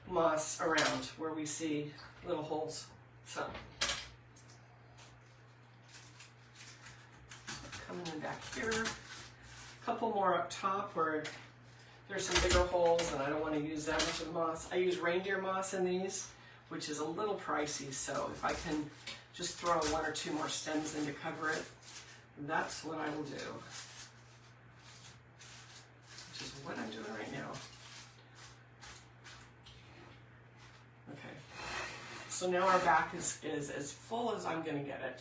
moss around where we see little holes. So coming in back here, a couple more up top where there's some bigger holes and I don't want to use that much of the moss. I use reindeer moss in these, which is a little pricey, so if I can just throw 1 or 2 more stems in to cover it, that's what I will do, which is what I'm doing right now. Okay, so now our back is as full as I'm going to get it.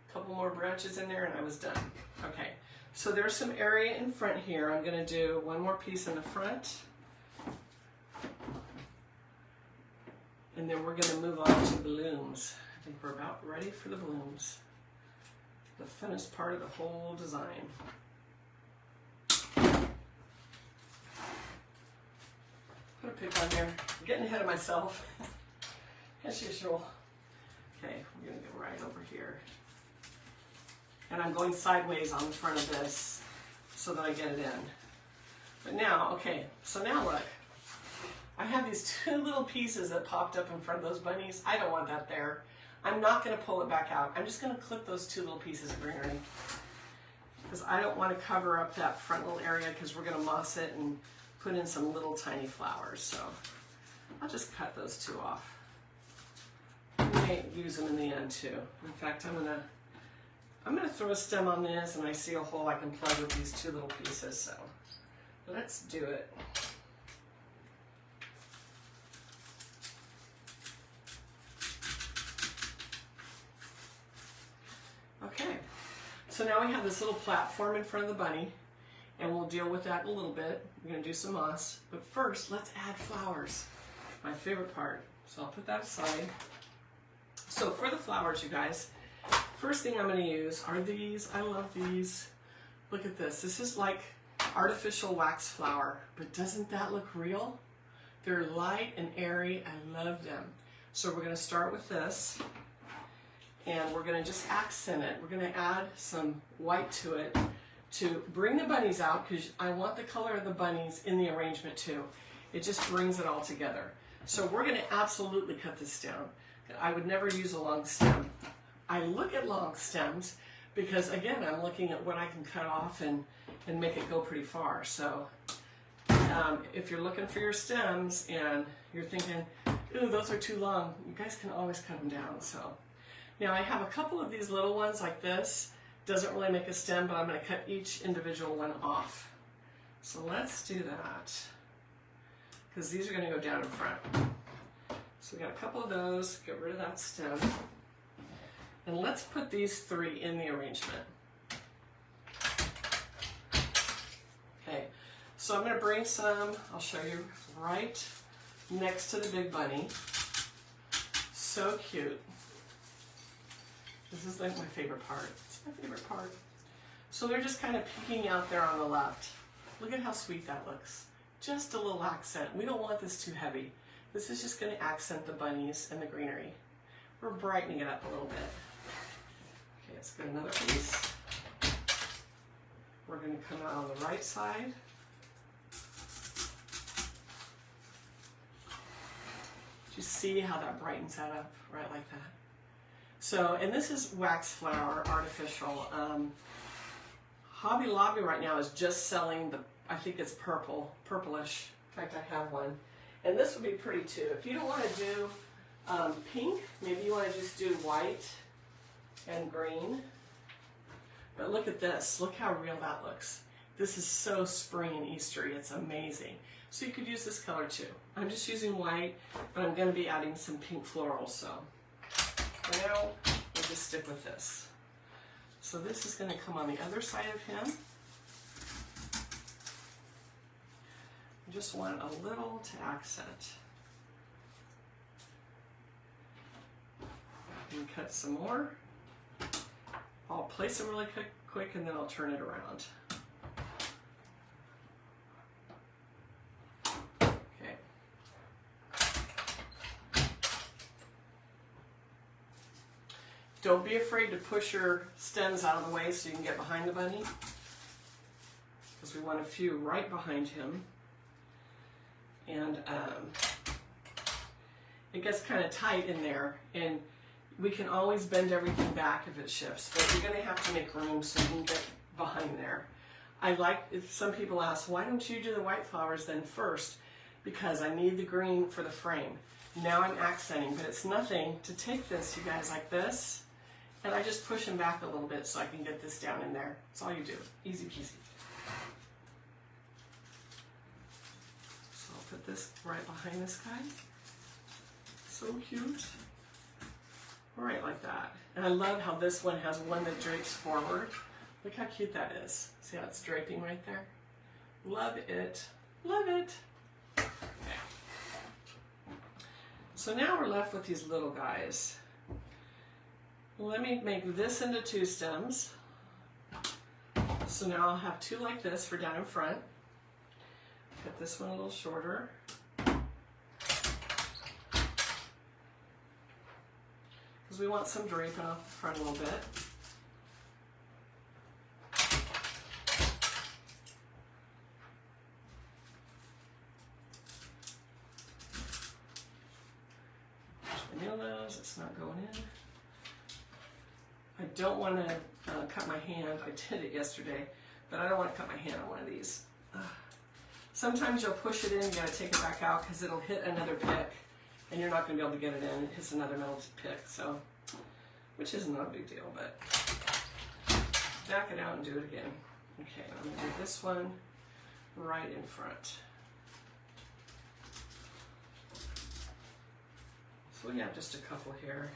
A couple more branches in there and I was done. Okay, so there's some area in front here. I'm going to do 1 more piece in the front, and then we're going to move on to blooms. I think we're about ready for the blooms. The funnest part of the whole design. Put a pick on there. I'm getting ahead of myself, as usual. Okay, we're going to go right over here. And I'm going sideways on the front of this so that I get it in. But now, okay, so now look. have these two little pieces that popped up in front of those bunnies. I don't want that there. I'm not going to pull it back out. I'm just going to clip those two little pieces of greenery because I don't want to cover up that front little area because we're going to moss it and put in some little tiny flowers. So I'll just cut those two off. I may use them in the end too. In fact, I'm gonna throw a stem on this, and I see a hole I can plug with these two little pieces. So let's do it. Okay, so now we have this little platform in front of the bunny, and we'll deal with that in a little bit. We're gonna do some moss, but first let's add flowers. My favorite part. So I'll put that aside. So for the flowers, you guys, first thing I'm going to use are these. I love these. Look at this. This is like artificial wax flower, but doesn't that look real? They're light and airy. I love them. So we're going to start with this, and we're going to just accent it. We're going to add some white to it to bring the bunnies out, because I want the color of the bunnies in the arrangement too. It just brings it all together. So we're going to absolutely cut this down. I would never use a long stem. I look at long stems because, again, I'm looking at what I can cut off and make it go pretty far. So if you're looking for your stems and you're thinking, ooh, those are too long, you guys can always cut them down. So now I have a couple of these little ones like this. Doesn't really make a stem, but I'm going to cut each individual one off. So let's do that, because these are going to go down in front. So we got a couple of those, get rid of that stem. And let's put these three in the arrangement. Okay, so I'm going to bring some, I'll show you, right next to the big bunny. So cute. This is like my favorite part. It's my favorite part. So they're just kind of peeking out there on the left. Look at how sweet that looks. Just a little accent. We don't want this too heavy. This is just going to accent the bunnies and the greenery. We're brightening it up a little bit. Okay, let's get another piece. We're going to come out on the right side. Do you see how that brightens that up? Right like that. So, and this is wax flower, artificial. Hobby Lobby right now is just selling the, I think it's purplish. In fact, I have one. And this would be pretty too. If you don't want to do pink, maybe you want to just do white and green. But look at this. Look how real that looks. This is so spring and Eastery. It's amazing. So you could use this color too. I'm just using white, but I'm going to be adding some pink florals. So for now, we'll just stick with this. So this is going to come on the other side of him. Just want a little to accent. And cut some more. I'll place them really quick and then I'll turn it around. Okay. Don't be afraid to push your stems out of the way so you can get behind the bunny, because we want a few right behind him. And it gets kind of tight in there, and we can always bend everything back if it shifts, but you're going to have to make room so you can get behind there. I like, if some people ask, why don't you do the white flowers then first? Because I need the green for the frame. Now I'm accenting, but it's nothing to take this, you guys, like this, and I just push them back a little bit so I can get this down in there. That's all you do. Easy peasy. Put this right behind this guy. So cute. Right like that. And I love how this one has one that drapes forward. Look how cute that is. See how it's draping right there? Love it. Love it. Okay. So now we're left with these little guys. Let me make this into two stems. So now I'll have two like this for down in front. Cut this one a little shorter. Because we want some draping off the front a little bit. flowers. It's not going in. I don't want to cut my hand. I did it yesterday, but I don't want to cut my hand on one of these. Sometimes you'll push it in, you got to take it back out because it'll hit another pick, and you're not going to be able to get it in. It hits another metal pick, so, which isn't a big deal, but back it out and do it again. Okay, I'm going to do this one right in front. So we have just a couple here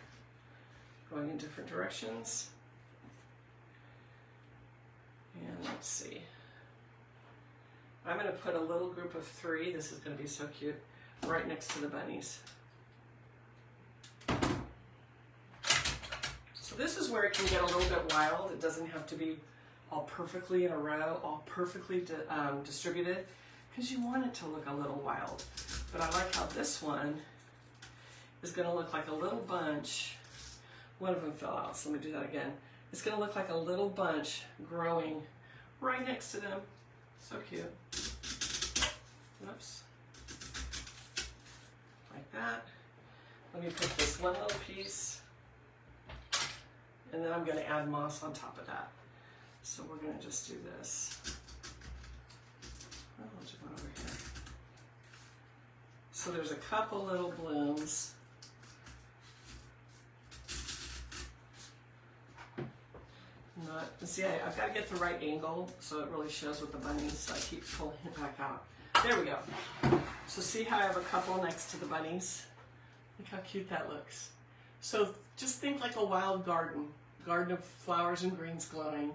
going in different directions. And let's see. I'm going to put a little group of 3. This is going to be so cute. Right next to the bunnies. So this is where it can get a little bit wild. It doesn't have to be all perfectly in a row, all perfectly distributed, because you want it to look a little wild. But I like how this one is going to look like a little bunch. One of them fell out, so let me do that again. It's going to look like a little bunch growing right next to them. So cute. Oops. Like that. Let me put this one little piece, and then I'm going to add moss on top of that. So we're going to just do this. Oh, what's going over here? So there's a couple little blooms. See, I've got to get the right angle so it really shows with the bunnies, so I keep pulling it back out. There we go. So see how I have a couple next to the bunnies? Look how cute that looks. So just think like a wild garden of flowers and greens growing,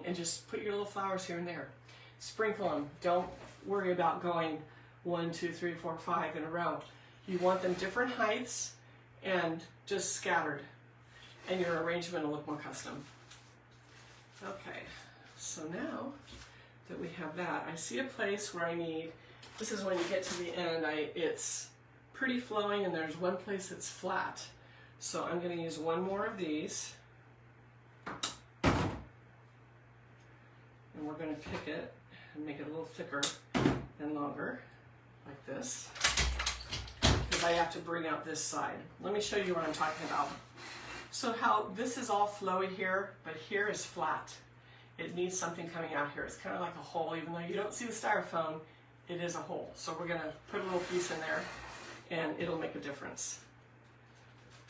and just put your little flowers here and there. Sprinkle them. Don't worry about going 1, 2, 3, 4, 5 in a row. You want them different heights and just scattered, and your arrangement will look more custom. Okay, so now that we have that, I see a place where I need, this is when you get to the end, it's pretty flowing and there's one place that's flat. So I'm going to use one more of these, and we're going to pick it and make it a little thicker and longer, like this, because I have to bring out this side. Let me show you what I'm talking about. So how this is all flowy here, but here is flat. It needs something coming out here. It's kind of like a hole, even though you don't see the styrofoam, it is a hole. So we're going to put a little piece in there, and it'll make a difference.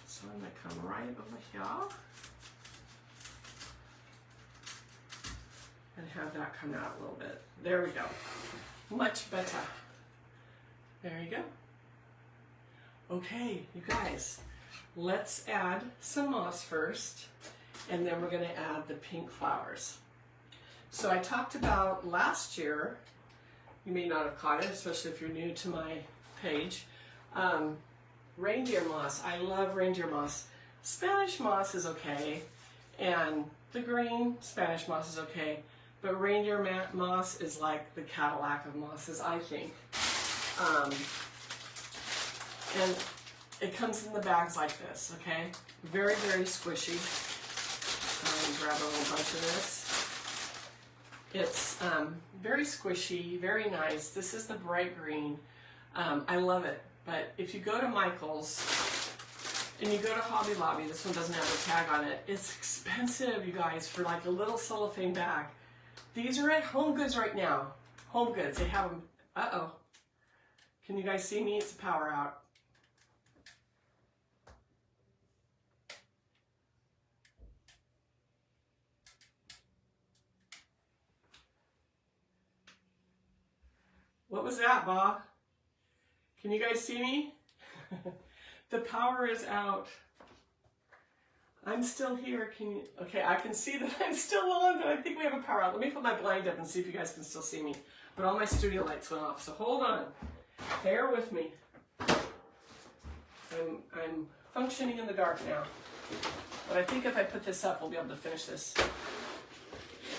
So I'm going to come right over here and have that come out a little bit. There we go. Much better. There you go. Okay, you guys. Let's add some moss first, and then we're going to add the pink flowers. So I talked about last year, you may not have caught it, especially if you're new to my page, reindeer moss. I love reindeer moss. Spanish moss is okay, and the green Spanish moss is okay, but reindeer moss is like the Cadillac of mosses, I think. And it comes in the bags like this, okay? Very, very squishy. Grab a little bunch of this. It's very squishy, very nice. This is the bright green. I love it. But if you go to Michael's and you go to Hobby Lobby, this one doesn't have a tag on it. It's expensive, you guys, for like a little cellophane bag. These are at Home Goods right now. Home Goods, they have them. Uh-oh. Can you guys see me? It's a power out. What was that, Bob? Can you guys see me? The power is out. I'm still here. Can you? Okay, I can see that I'm still on, but I think we have a power out. Let me put my blind up and see if you guys can still see me. But all my studio lights went off, so hold on. Bear with me. I'm functioning in the dark now. But I think if I put this up, we'll be able to finish this.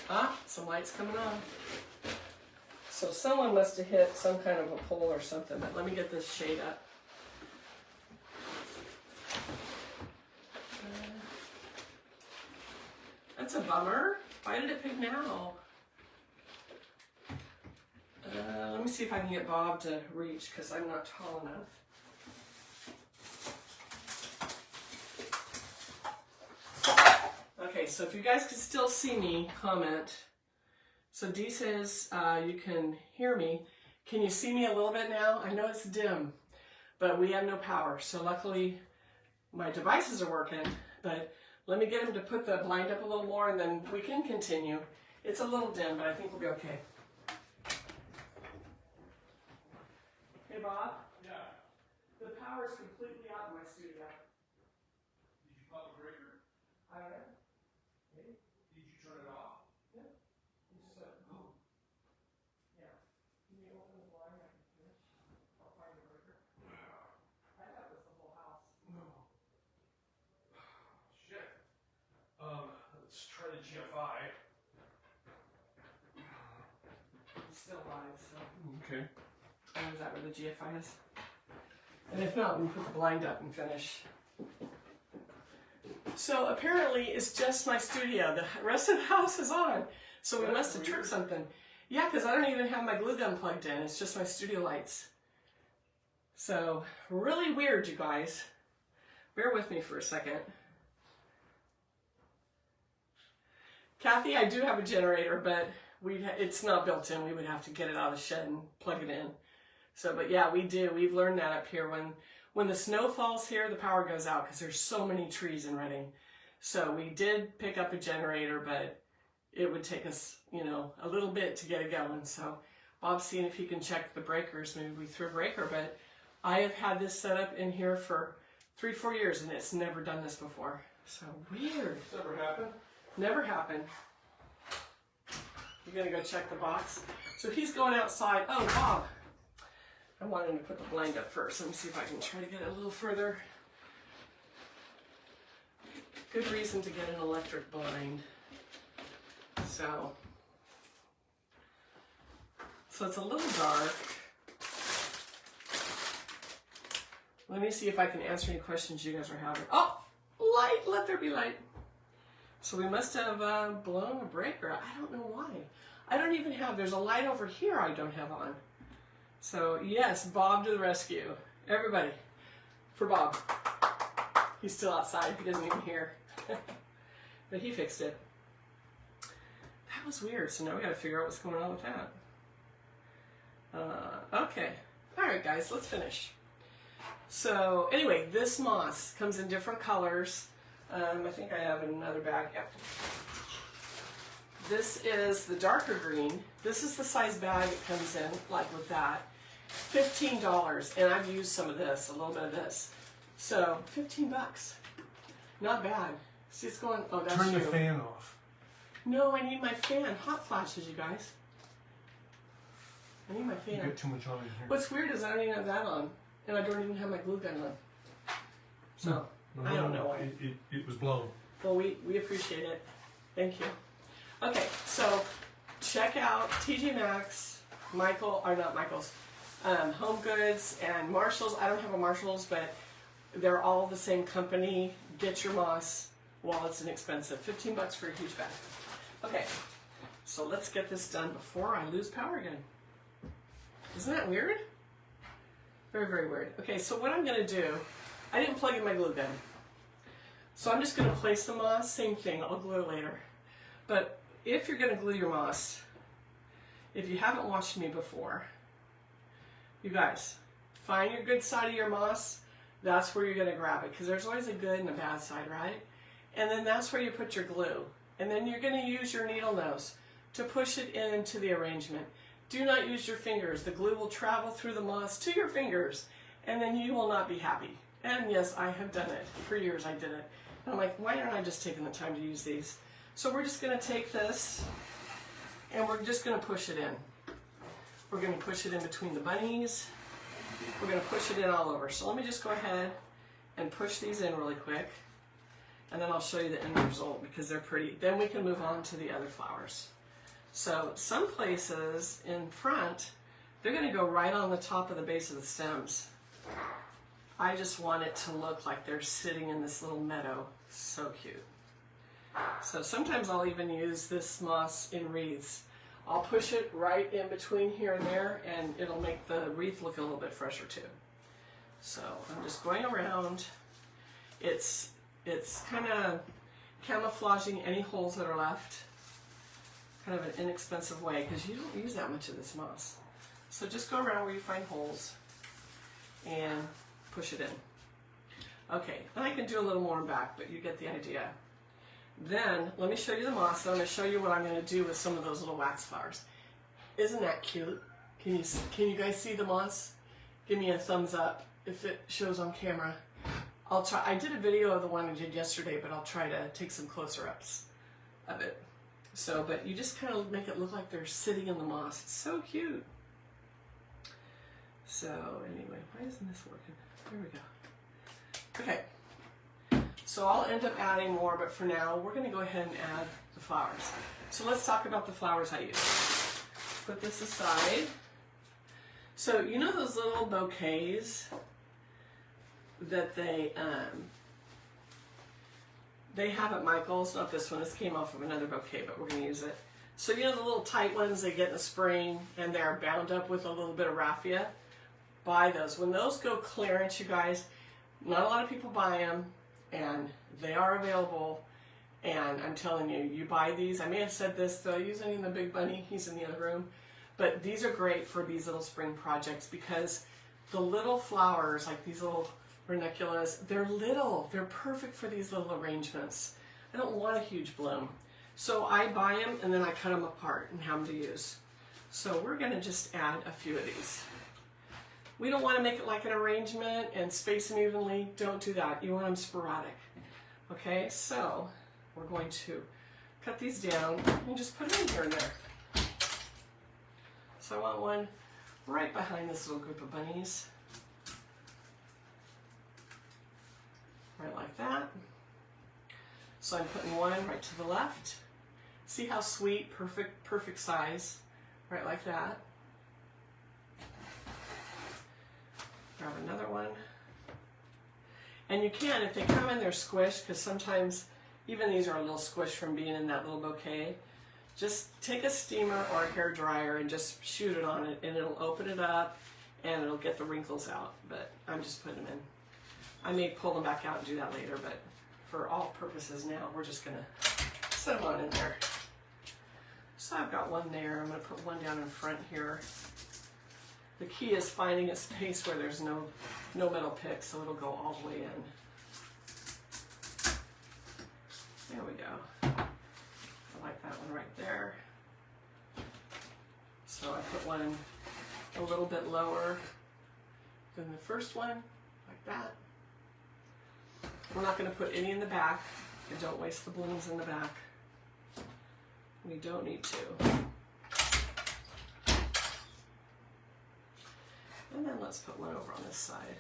Ah, some lights coming on. So someone must have hit some kind of a pole or something, but let me get this shade up. That's a bummer. Why did it pick now? Let me see if I can get Bob to reach, because I'm not tall enough. Okay, so if you guys can still see me, comment. So Dee says you can hear me. Can you see me a little bit now? I know it's dim, but we have no power. So luckily my devices are working, but let me get him to put the blind up a little more and then we can continue. It's a little dim, but I think we'll be okay. Hey Bob? Yeah. The power is completely out in my studio. Did you pop a breaker? I don't know. Maybe. Did you turn it off? Yeah. Just, Oh. yeah. Can you open the blind? I can finish. I'll find the breaker. I thought it was the whole house. No. Shit. Let's try the GFI. It's still live, so. Okay. Oh, is that where the GFI is? And if not, we can put the blind up and finish. So apparently it's just my studio. The rest of the house is on. So we must have tripped something. Yeah, because I don't even have my glue gun plugged in. It's just my studio lights. So really weird, you guys. Bear with me for a second. Kathy, I do have a generator, but it's not built in. We would have to get it out of the shed and plug it in. So, but yeah, we do. We've learned that up here. When the snow falls here, the power goes out because there's so many trees in Reading. So we did pick up a generator, but it would take us, you know, a little bit to get it going. So Bob's seeing if he can check the breakers. Maybe we threw a breaker, but I have had this set up in here for 3-4 years and it's never done this before. So weird. It's never happened? Never happened. You're gonna go check the box. So he's going outside. Oh, Bob. I wanted to put the blind up first. Let me see if I can try to get it a little further. Good reason to get an electric blind. So it's a little dark. Let me see if I can answer any questions you guys are having. Oh, light, let there be light. So we must have blown a breaker. I don't know why. I don't even have, there's a light over here I don't have on. So yes, Bob to the rescue. Everybody, for Bob. He's still outside, he doesn't even hear. But he fixed it. That was weird, so now we gotta figure out what's going on with that. Okay, all right guys, let's finish. So anyway, this moss comes in different colors. I think I have another bag. Yep. This is the darker green. This is the size bag it comes in, like with that. $15, and I've used some of this, a little bit of this. So 15 bucks. Not bad. See, it's going, oh, that's Turn the you. fan off. No, I need my fan. Hot flashes, you guys. I need my fan. You got too much on in here. What's weird is I don't even have that on, and I don't even have my glue gun on. So, I don't know why. It was blown. Well, we appreciate it. Thank you. Okay, so check out TJ Maxx, Home Goods, and Marshalls. I don't have a Marshalls, but they're all the same company. Get your moss while it's inexpensive. 15 bucks for a huge bag. Okay, so let's get this done before I lose power again. Isn't that weird? Very, very weird. Okay, so what I'm going to do, I didn't plug in my glue gun. So I'm just going to place the moss, same thing, I'll glue it later. But if you're going to glue your moss, if you haven't watched me before, you guys, find your good side of your moss, that's where you're going to grab it, because there's always a good and a bad side, right? And then that's where you put your glue. And then you're going to use your needle nose to push it into the arrangement. Do not use your fingers. The glue will travel through the moss to your fingers, and then you will not be happy. And yes, I have done it. For years I did it. And I'm like, why aren't I just taking the time to use these? So we're just going to take this, and we're just going to push it in. We're going to push it in between the bunnies. We're going to push it in all over. So let me just go ahead and push these in really quick, and then I'll show you the end result because they're pretty. Then we can move on to the other flowers. So some places in front, they're going to go right on the top of the base of the stems. I just want it to look like they're sitting in this little meadow. So cute. So sometimes I'll even use this moss in wreaths. I'll push it right in between here and there, and it'll make the wreath look a little bit fresher too. So I'm just going around. It's kind of, camouflaging any holes that are left. Kind of an inexpensive way because you don't use that much of this moss. So just go around where you find holes and push it in. Okay, and I can do a little more in back, but you get the idea. Then let me show you the moss. And I'm going to show you what I'm going to do with some of those little wax flowers. Isn't that cute? Can you guys see the moss? Give me a thumbs up if it shows on camera. I'll try. I did a video of the one I did yesterday, but I'll try to take some closer ups of it. So, but you just kind of make it look like they're sitting in the moss. It's so cute. So anyway, why isn't this working? There we go. Okay. So I'll end up adding more, but for now, we're going to go ahead and add the flowers. So let's talk about the flowers I use. Put this aside. So you know those little bouquets that they have at Michael's? Not this one. This came off of another bouquet, but we're going to use it. So you know the little tight ones they get in the spring, and they're bound up with a little bit of raffia? Buy those. When those go clearance, you guys, not a lot of people buy them. And they are available, and I'm telling you, you buy these. I may have said this, though, using the big bunny, he's in the other room, but these are great for these little spring projects because the little flowers, like these little ranunculus, they're little. They're perfect for these little arrangements. I don't want a huge bloom. So I buy them, and then I cut them apart and have them to use. So we're going to just add a few of these. We don't want to make it like an arrangement and space them evenly. Don't do that. You want them sporadic. Okay, so we're going to cut these down and just put them in here and there. So I want one right behind this little group of bunnies. Right like that. So I'm putting one right to the left. See how sweet, perfect size. Right like that. Grab another one. And you can, if they come in, they're squished, because sometimes even these are a little squished from being in that little bouquet. Just take a steamer or a hair dryer and just shoot it on it, and it'll open it up and it'll get the wrinkles out. But I'm just putting them in. I may pull them back out and do that later, but for all purposes now, we're just going to set them on in there. So I've got one there. I'm going to put one down in front here. The key is finding a space where there's no metal pick, so it'll go all the way in. There we go. I like that one right there. So I put one a little bit lower than the first one, like that. We're not going to put any in the back, and don't waste the blooms in the back. We don't need to. And then let's put one over on this side.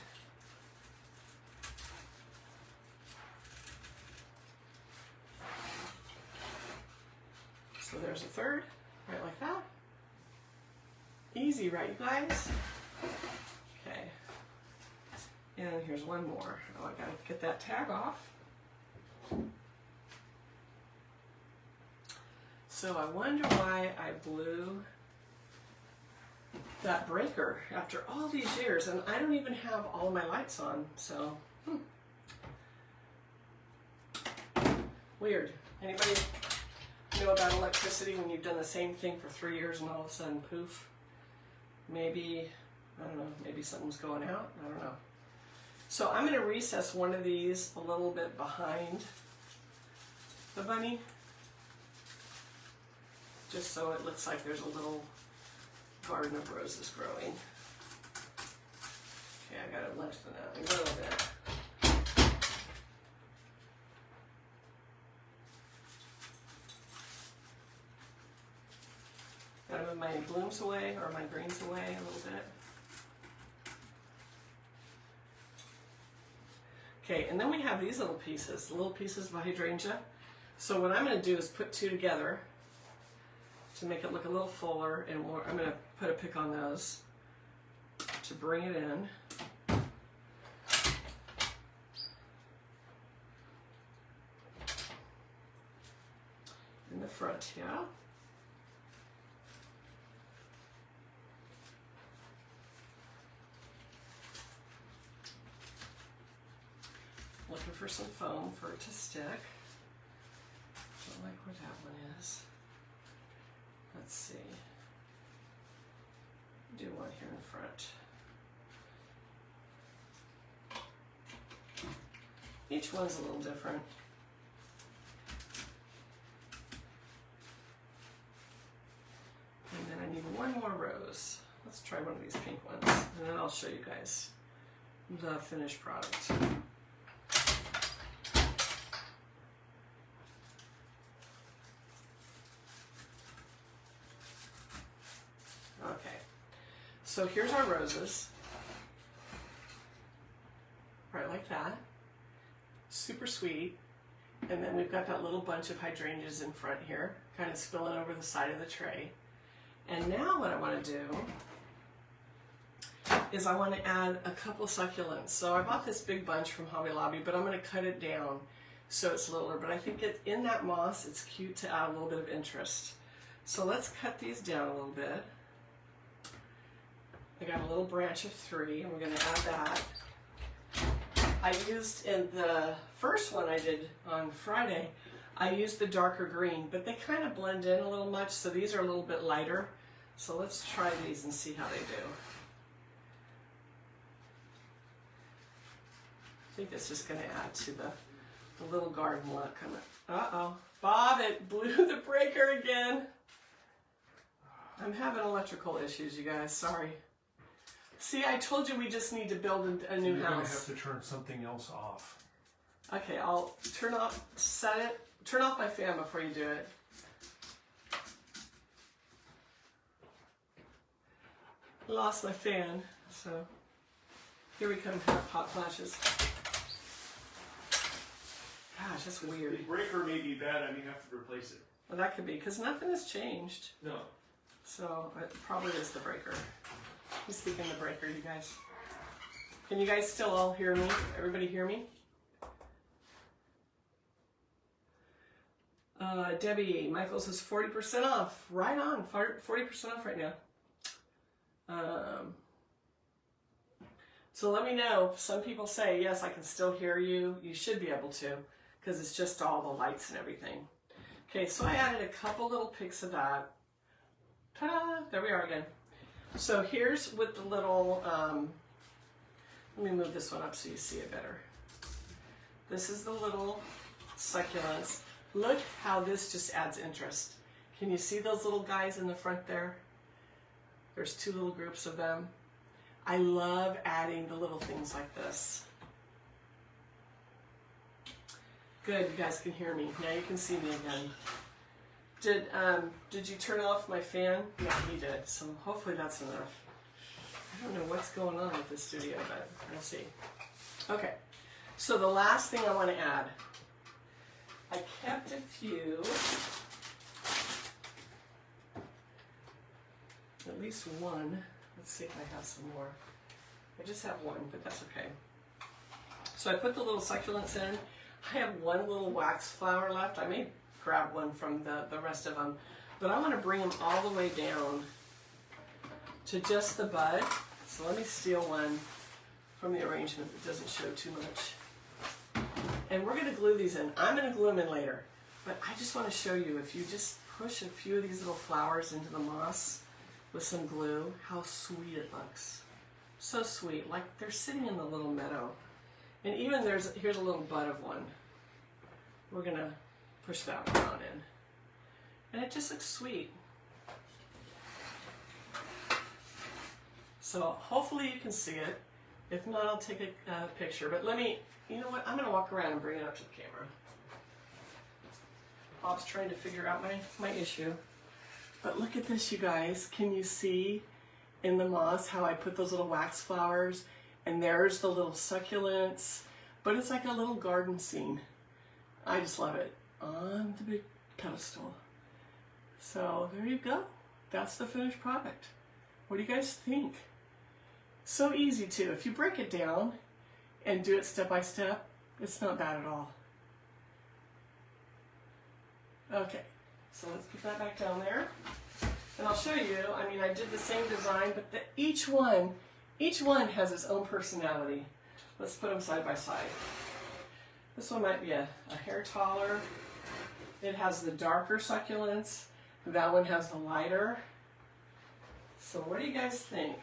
So there's a third, right like that. Easy, right, you guys? Okay. And here's one more. Oh, I gotta get that tag off. So I wonder why I blew that breaker after all these years, and I don't even have all my lights on, so weird. Anybody know about electricity when you've done the same thing for 3 years and all of a sudden poof? Maybe, I don't know, maybe something's going out, I don't know. So I'm going to recess one of these a little bit behind the bunny, just so it looks like there's a little garden of roses growing. Okay, I gotta lengthen that a little bit. Gotta move my blooms away, or my greens away a little bit. Okay, and then we have these little pieces of hydrangea. So what I'm gonna do is put two together to make it look a little fuller, and I'm going to put a pick on those to bring it in. In the front, yeah. Looking for some foam for it to stick. where that one is. Let's see. Do one here in front. Each one's a little different. And then I need one more rose. Let's try one of these pink ones, and then I'll show you guys the finished product. Okay, so here's our roses. Right like that. Super sweet. And then we've got that little bunch of hydrangeas in front here, kind of spilling over the side of the tray. And now what I want to do is I want to add a couple succulents. So I bought this big bunch from Hobby Lobby, but I'm going to cut it down so it's littler. But I think in that moss, it's cute to add a little bit of interest. So let's cut these down a little bit. I got a little branch of 3, and we're going to add that. I used in the first one I did on Friday, I used the darker green, but they kind of blend in a little much, so these are a little bit lighter. So let's try these and see how they do. I think this is going to add to the little garden look. Uh-oh. Bob, it blew the breaker again. I'm having electrical issues, you guys. Sorry. See, I told you we just need to build a new You're house. You're going to have to turn something else off. Okay, I'll turn off my fan before you do it. Lost my fan, so here we come, hot flashes. Gosh, that's weird. The breaker may be bad, I may have to replace it. Well, that could be, because nothing has changed. No. So it probably is the breaker. He's thinking the breaker, you guys. Can you guys still all hear me? Everybody hear me? Debbie, Michaels is 40% off. Right on, 40% off right now. So let me know. Some people say, yes, I can still hear you. You should be able to, because it's just all the lights and everything. Okay, so I added a couple little pics of that. Ta-da! There we are again. So here's with the little, let me move this one up so you see it better. This is the little succulents. Look how this just adds interest. Can you see those little guys in the front there? There's 2 little groups of them. I love adding the little things like this. Good, you guys can hear me. Now you can see me again. Did you turn off my fan? Yeah, he did. So hopefully that's enough. I don't know what's going on with this studio, but we'll see. Okay, so the last thing I want to add. I kept a few, at least one. Let's see if I have some more. I just have one, but that's okay. So I put the little succulents in. I have one little wax flower left. I may grab one from the rest of them, but I want to bring them all the way down to just the bud. So let me steal one from the arrangement that doesn't show too much. And we're going to glue these in. I'm going to glue them in later, but I just want to show you, if you just push a few of these little flowers into the moss with some glue, how sweet it looks. So sweet, like they're sitting in the little meadow. And even here's a little bud of one. We're going to push that one on in. And it just looks sweet. So hopefully you can see it. If not, I'll take a picture. But you know what? I'm going to walk around and bring it up to the camera. Bob's trying to figure out my issue. But look at this, you guys. Can you see in the moss how I put those little wax flowers? And there's the little succulents. But it's like a little garden scene. I just love it. On the big pedestal. So there you go. That's the finished product. What do you guys think? So easy too. If you break it down and do it step by step, it's not bad at all. Okay, so let's put that back down there. And I'll show you, I mean, I did the same design, but each one has its own personality. Let's put them side by side. This one might be a hair taller. It has the darker succulents. That one has the lighter. So what do you guys think?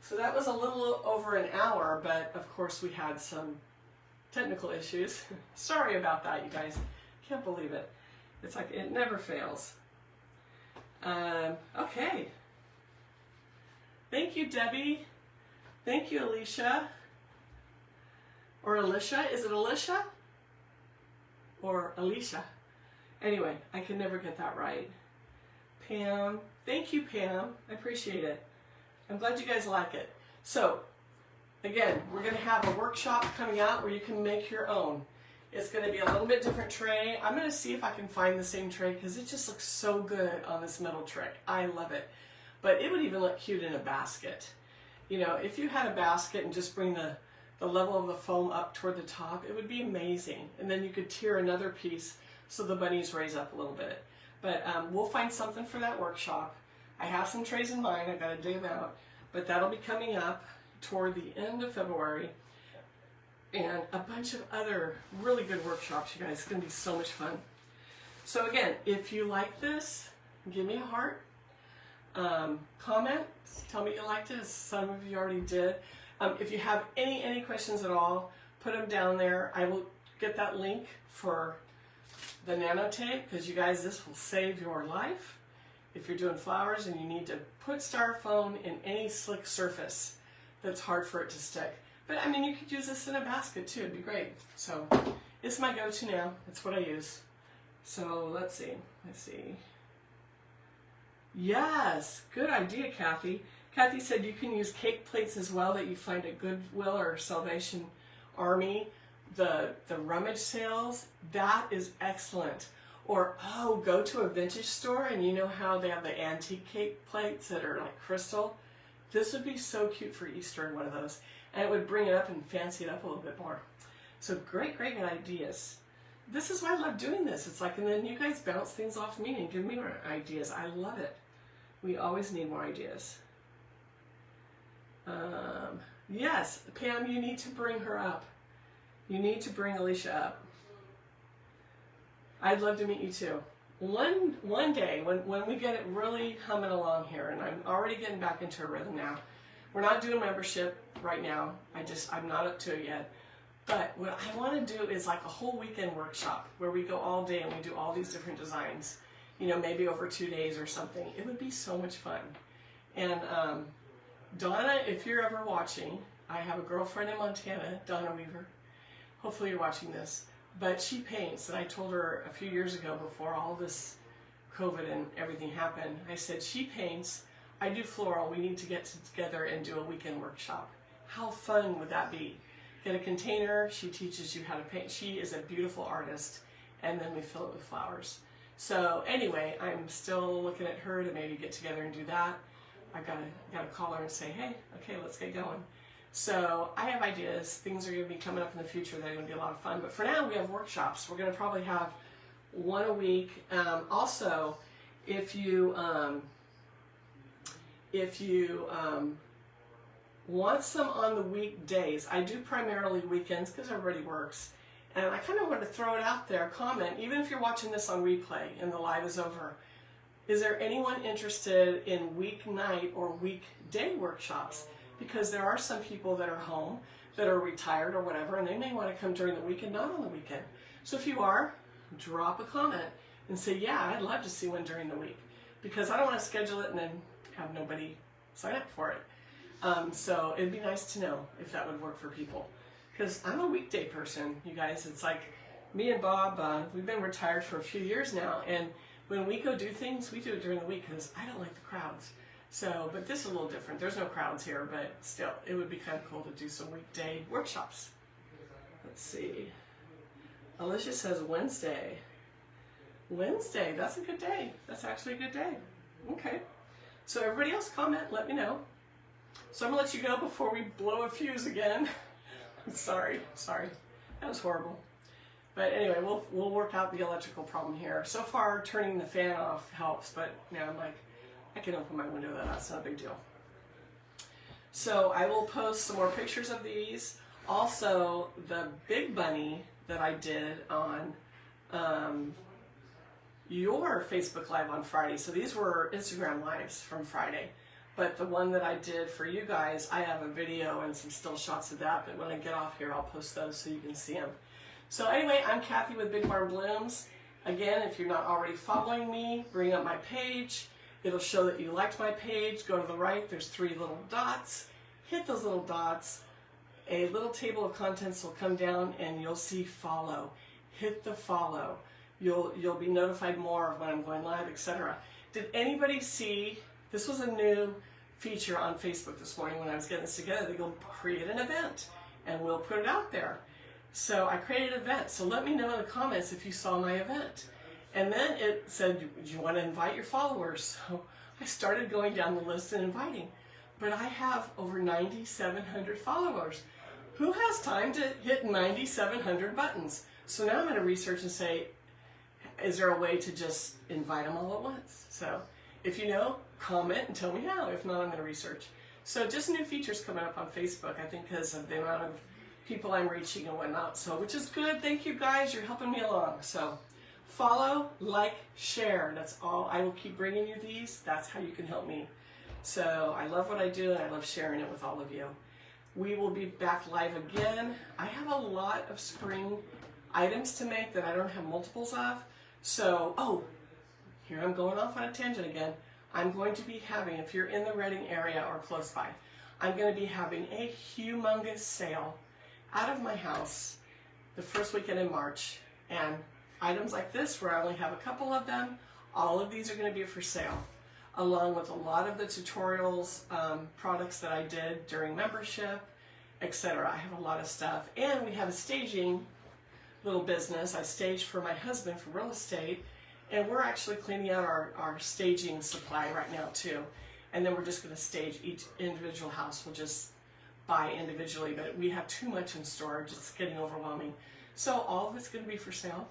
So that was a little over an hour, but of course we had some technical issues. Sorry about that, you guys. Can't believe it. It's like it never fails. Okay. Thank you, Debbie. Thank you, Alicia. Or Alicia. Is it Alicia? Or Alicia? Anyway, I can never get that right. Pam. Thank you, Pam. I appreciate it. I'm glad you guys like it. So, again, we're going to have a workshop coming out where you can make your own. It's going to be a little bit different tray. I'm going to see if I can find the same tray because it just looks so good on this metal tray. I love it. But it would even look cute in a basket. You know, if you had a basket and just bring the level of the foam up toward the top, it would be amazing. And then you could tier another piece so the bunnies raise up a little bit. But we'll find something for that workshop. I have some trays in mind. I got to dig them out. But that'll be coming up toward the end of February. And a bunch of other really good workshops, you guys. It's going to be so much fun. So again, if you like this, give me a heart. Comment. Tell me you liked it. Some of you already did. If you have any questions at all, put them down there. I will get that link for the nano tape because you guys, this will save your life. If you're doing flowers and you need to put styrofoam in any slick surface that's hard for it to stick. But I mean, you could use this in a basket too, it'd be great. So it's my go-to now, it's what I use. So let's see. Yes, good idea, Kathy. Kathy said you can use cake plates as well that you find at Goodwill or Salvation Army. The rummage sales, that is excellent. Or, oh, go to a vintage store and you know how they have the antique cake plates that are like crystal? This would be so cute for Easter in one of those. And it would bring it up and fancy it up a little bit more. So great ideas. This is why I love doing this. It's like, and then you guys bounce things off me and give me more ideas. I love it. We always need more ideas. Yes, Pam, you need to bring her up. You need to bring Alicia up. I'd love to meet you too. One day, when we get it really humming along here, and I'm already getting back into a rhythm now. We're not doing membership right now. I'm not up to it yet. But what I want to do is like a whole weekend workshop where we go all day and we do all these different designs. You know, maybe over 2 days or something. It would be so much fun. And Donna, if you're ever watching, I have a girlfriend in Montana, Donna Weaver. Hopefully you're watching this. But she paints, and I told her a few years ago before all this COVID and everything happened, I said, she paints, I do floral, we need to get together and do a weekend workshop. How fun would that be? Get a container, she teaches you how to paint. She is a beautiful artist, and then we fill it with flowers. So anyway, I'm still looking at her to maybe get together and do that. I gotta call her and say, hey, okay, let's get going. So I have ideas. Things are going to be coming up in the future that are going to be a lot of fun. But for now, we have workshops. We're going to probably have one a week. Also, if you want some on the weekdays, I do primarily weekends because everybody works. And I kind of want to throw it out there, comment, even if you're watching this on replay and the live is over, is there anyone interested in weeknight or weekday workshops? Because there are some people that are home, that are retired or whatever, and they may want to come during the week and not on the weekend. So if you are, drop a comment and say, yeah, I'd love to see one during the week. Because I don't want to schedule it and then have nobody sign up for it. So it'd be nice to know if that would work for people. Because I'm a weekday person, you guys. It's like me and Bob, we've been retired for a few years now, and when we go do things, we do it during the week because I don't like the crowds. So, but this is a little different. There's no crowds here, but still, it would be kind of cool to do some weekday workshops. Let's see. Alicia says Wednesday. Wednesday, that's a good day. That's actually a good day. Okay. So everybody else comment, let me know. So I'm going to let you go before we blow a fuse again. Sorry. That was horrible. But anyway, we'll work out the electrical problem here. So far, turning the fan off helps, but now I'm like, I can open my window, that's not a big deal. So I will post some more pictures of these. Also, the big bunny that I did on your Facebook Live on Friday. So these were Instagram Lives from Friday. But the one that I did for you guys, I have a video and some still shots of that. But when I get off here, I'll post those so you can see them. So anyway, I'm Kathy with Big Barn Blooms. Again, if you're not already following me, bring up my page. It'll show that you liked my page. Go to the right, there's 3 little dots. Hit those little dots. A little table of contents will come down and you'll see follow. Hit the follow. You'll be notified more of when I'm going live, etc. Did anybody see, this was a new feature on Facebook this morning when I was getting this together. They go create an event and we'll put it out there. So I created an event. So let me know in the comments if you saw my event. And then it said, do you want to invite your followers? So I started going down the list and inviting. But I have over 9,700 followers. Who has time to hit 9,700 buttons? So now I'm going to research and say, is there a way to just invite them all at once? So if you know, comment and tell me how. If not, I'm going to research. So just new features coming up on Facebook, I think, because of the amount of people I'm reaching and whatnot. So, which is good. Thank you guys. You're helping me along. So follow, like, share. That's all. I will keep bringing you these. That's how you can help me. So I love what I do and I love sharing it with all of you. We will be back live again. I have a lot of spring items to make that I don't have multiples of. So, oh, here I'm going off on a tangent again. I'm going to be having, if you're in the Reading area or close by, I'm going to be having a humongous sale out of my house the first weekend in March. And items like this, where I only have a couple of them, all of these are going to be for sale, along with a lot of the tutorials, products that I did during membership, etc. I have a lot of stuff. And we have a staging little business. I stage for my husband for real estate, and we're actually cleaning out our staging supply right now too. And then we're just going to stage each individual house. We'll just buy individually, but we have too much in storage. It's getting overwhelming. So all of it's going to be for sale.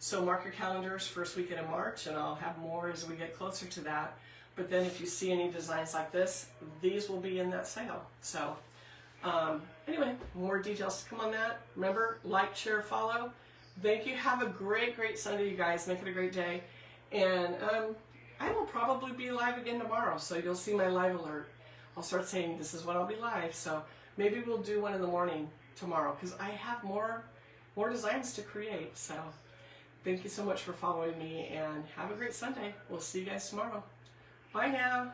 So mark your calendars, first weekend in March, and I'll have more as we get closer to that. But then if you see any designs like this, these will be in that sale. So anyway, more details to come on that. Remember, like, share, follow. Thank you. Have a great, great Sunday, you guys. Make it a great day. And I will probably be live again tomorrow, so you'll see my live alert. I'll start saying this is when I'll be live. So maybe we'll do one in the morning tomorrow because I have more designs to create. So thank you so much for following me, and have a great Sunday. We'll see you guys tomorrow. Bye now.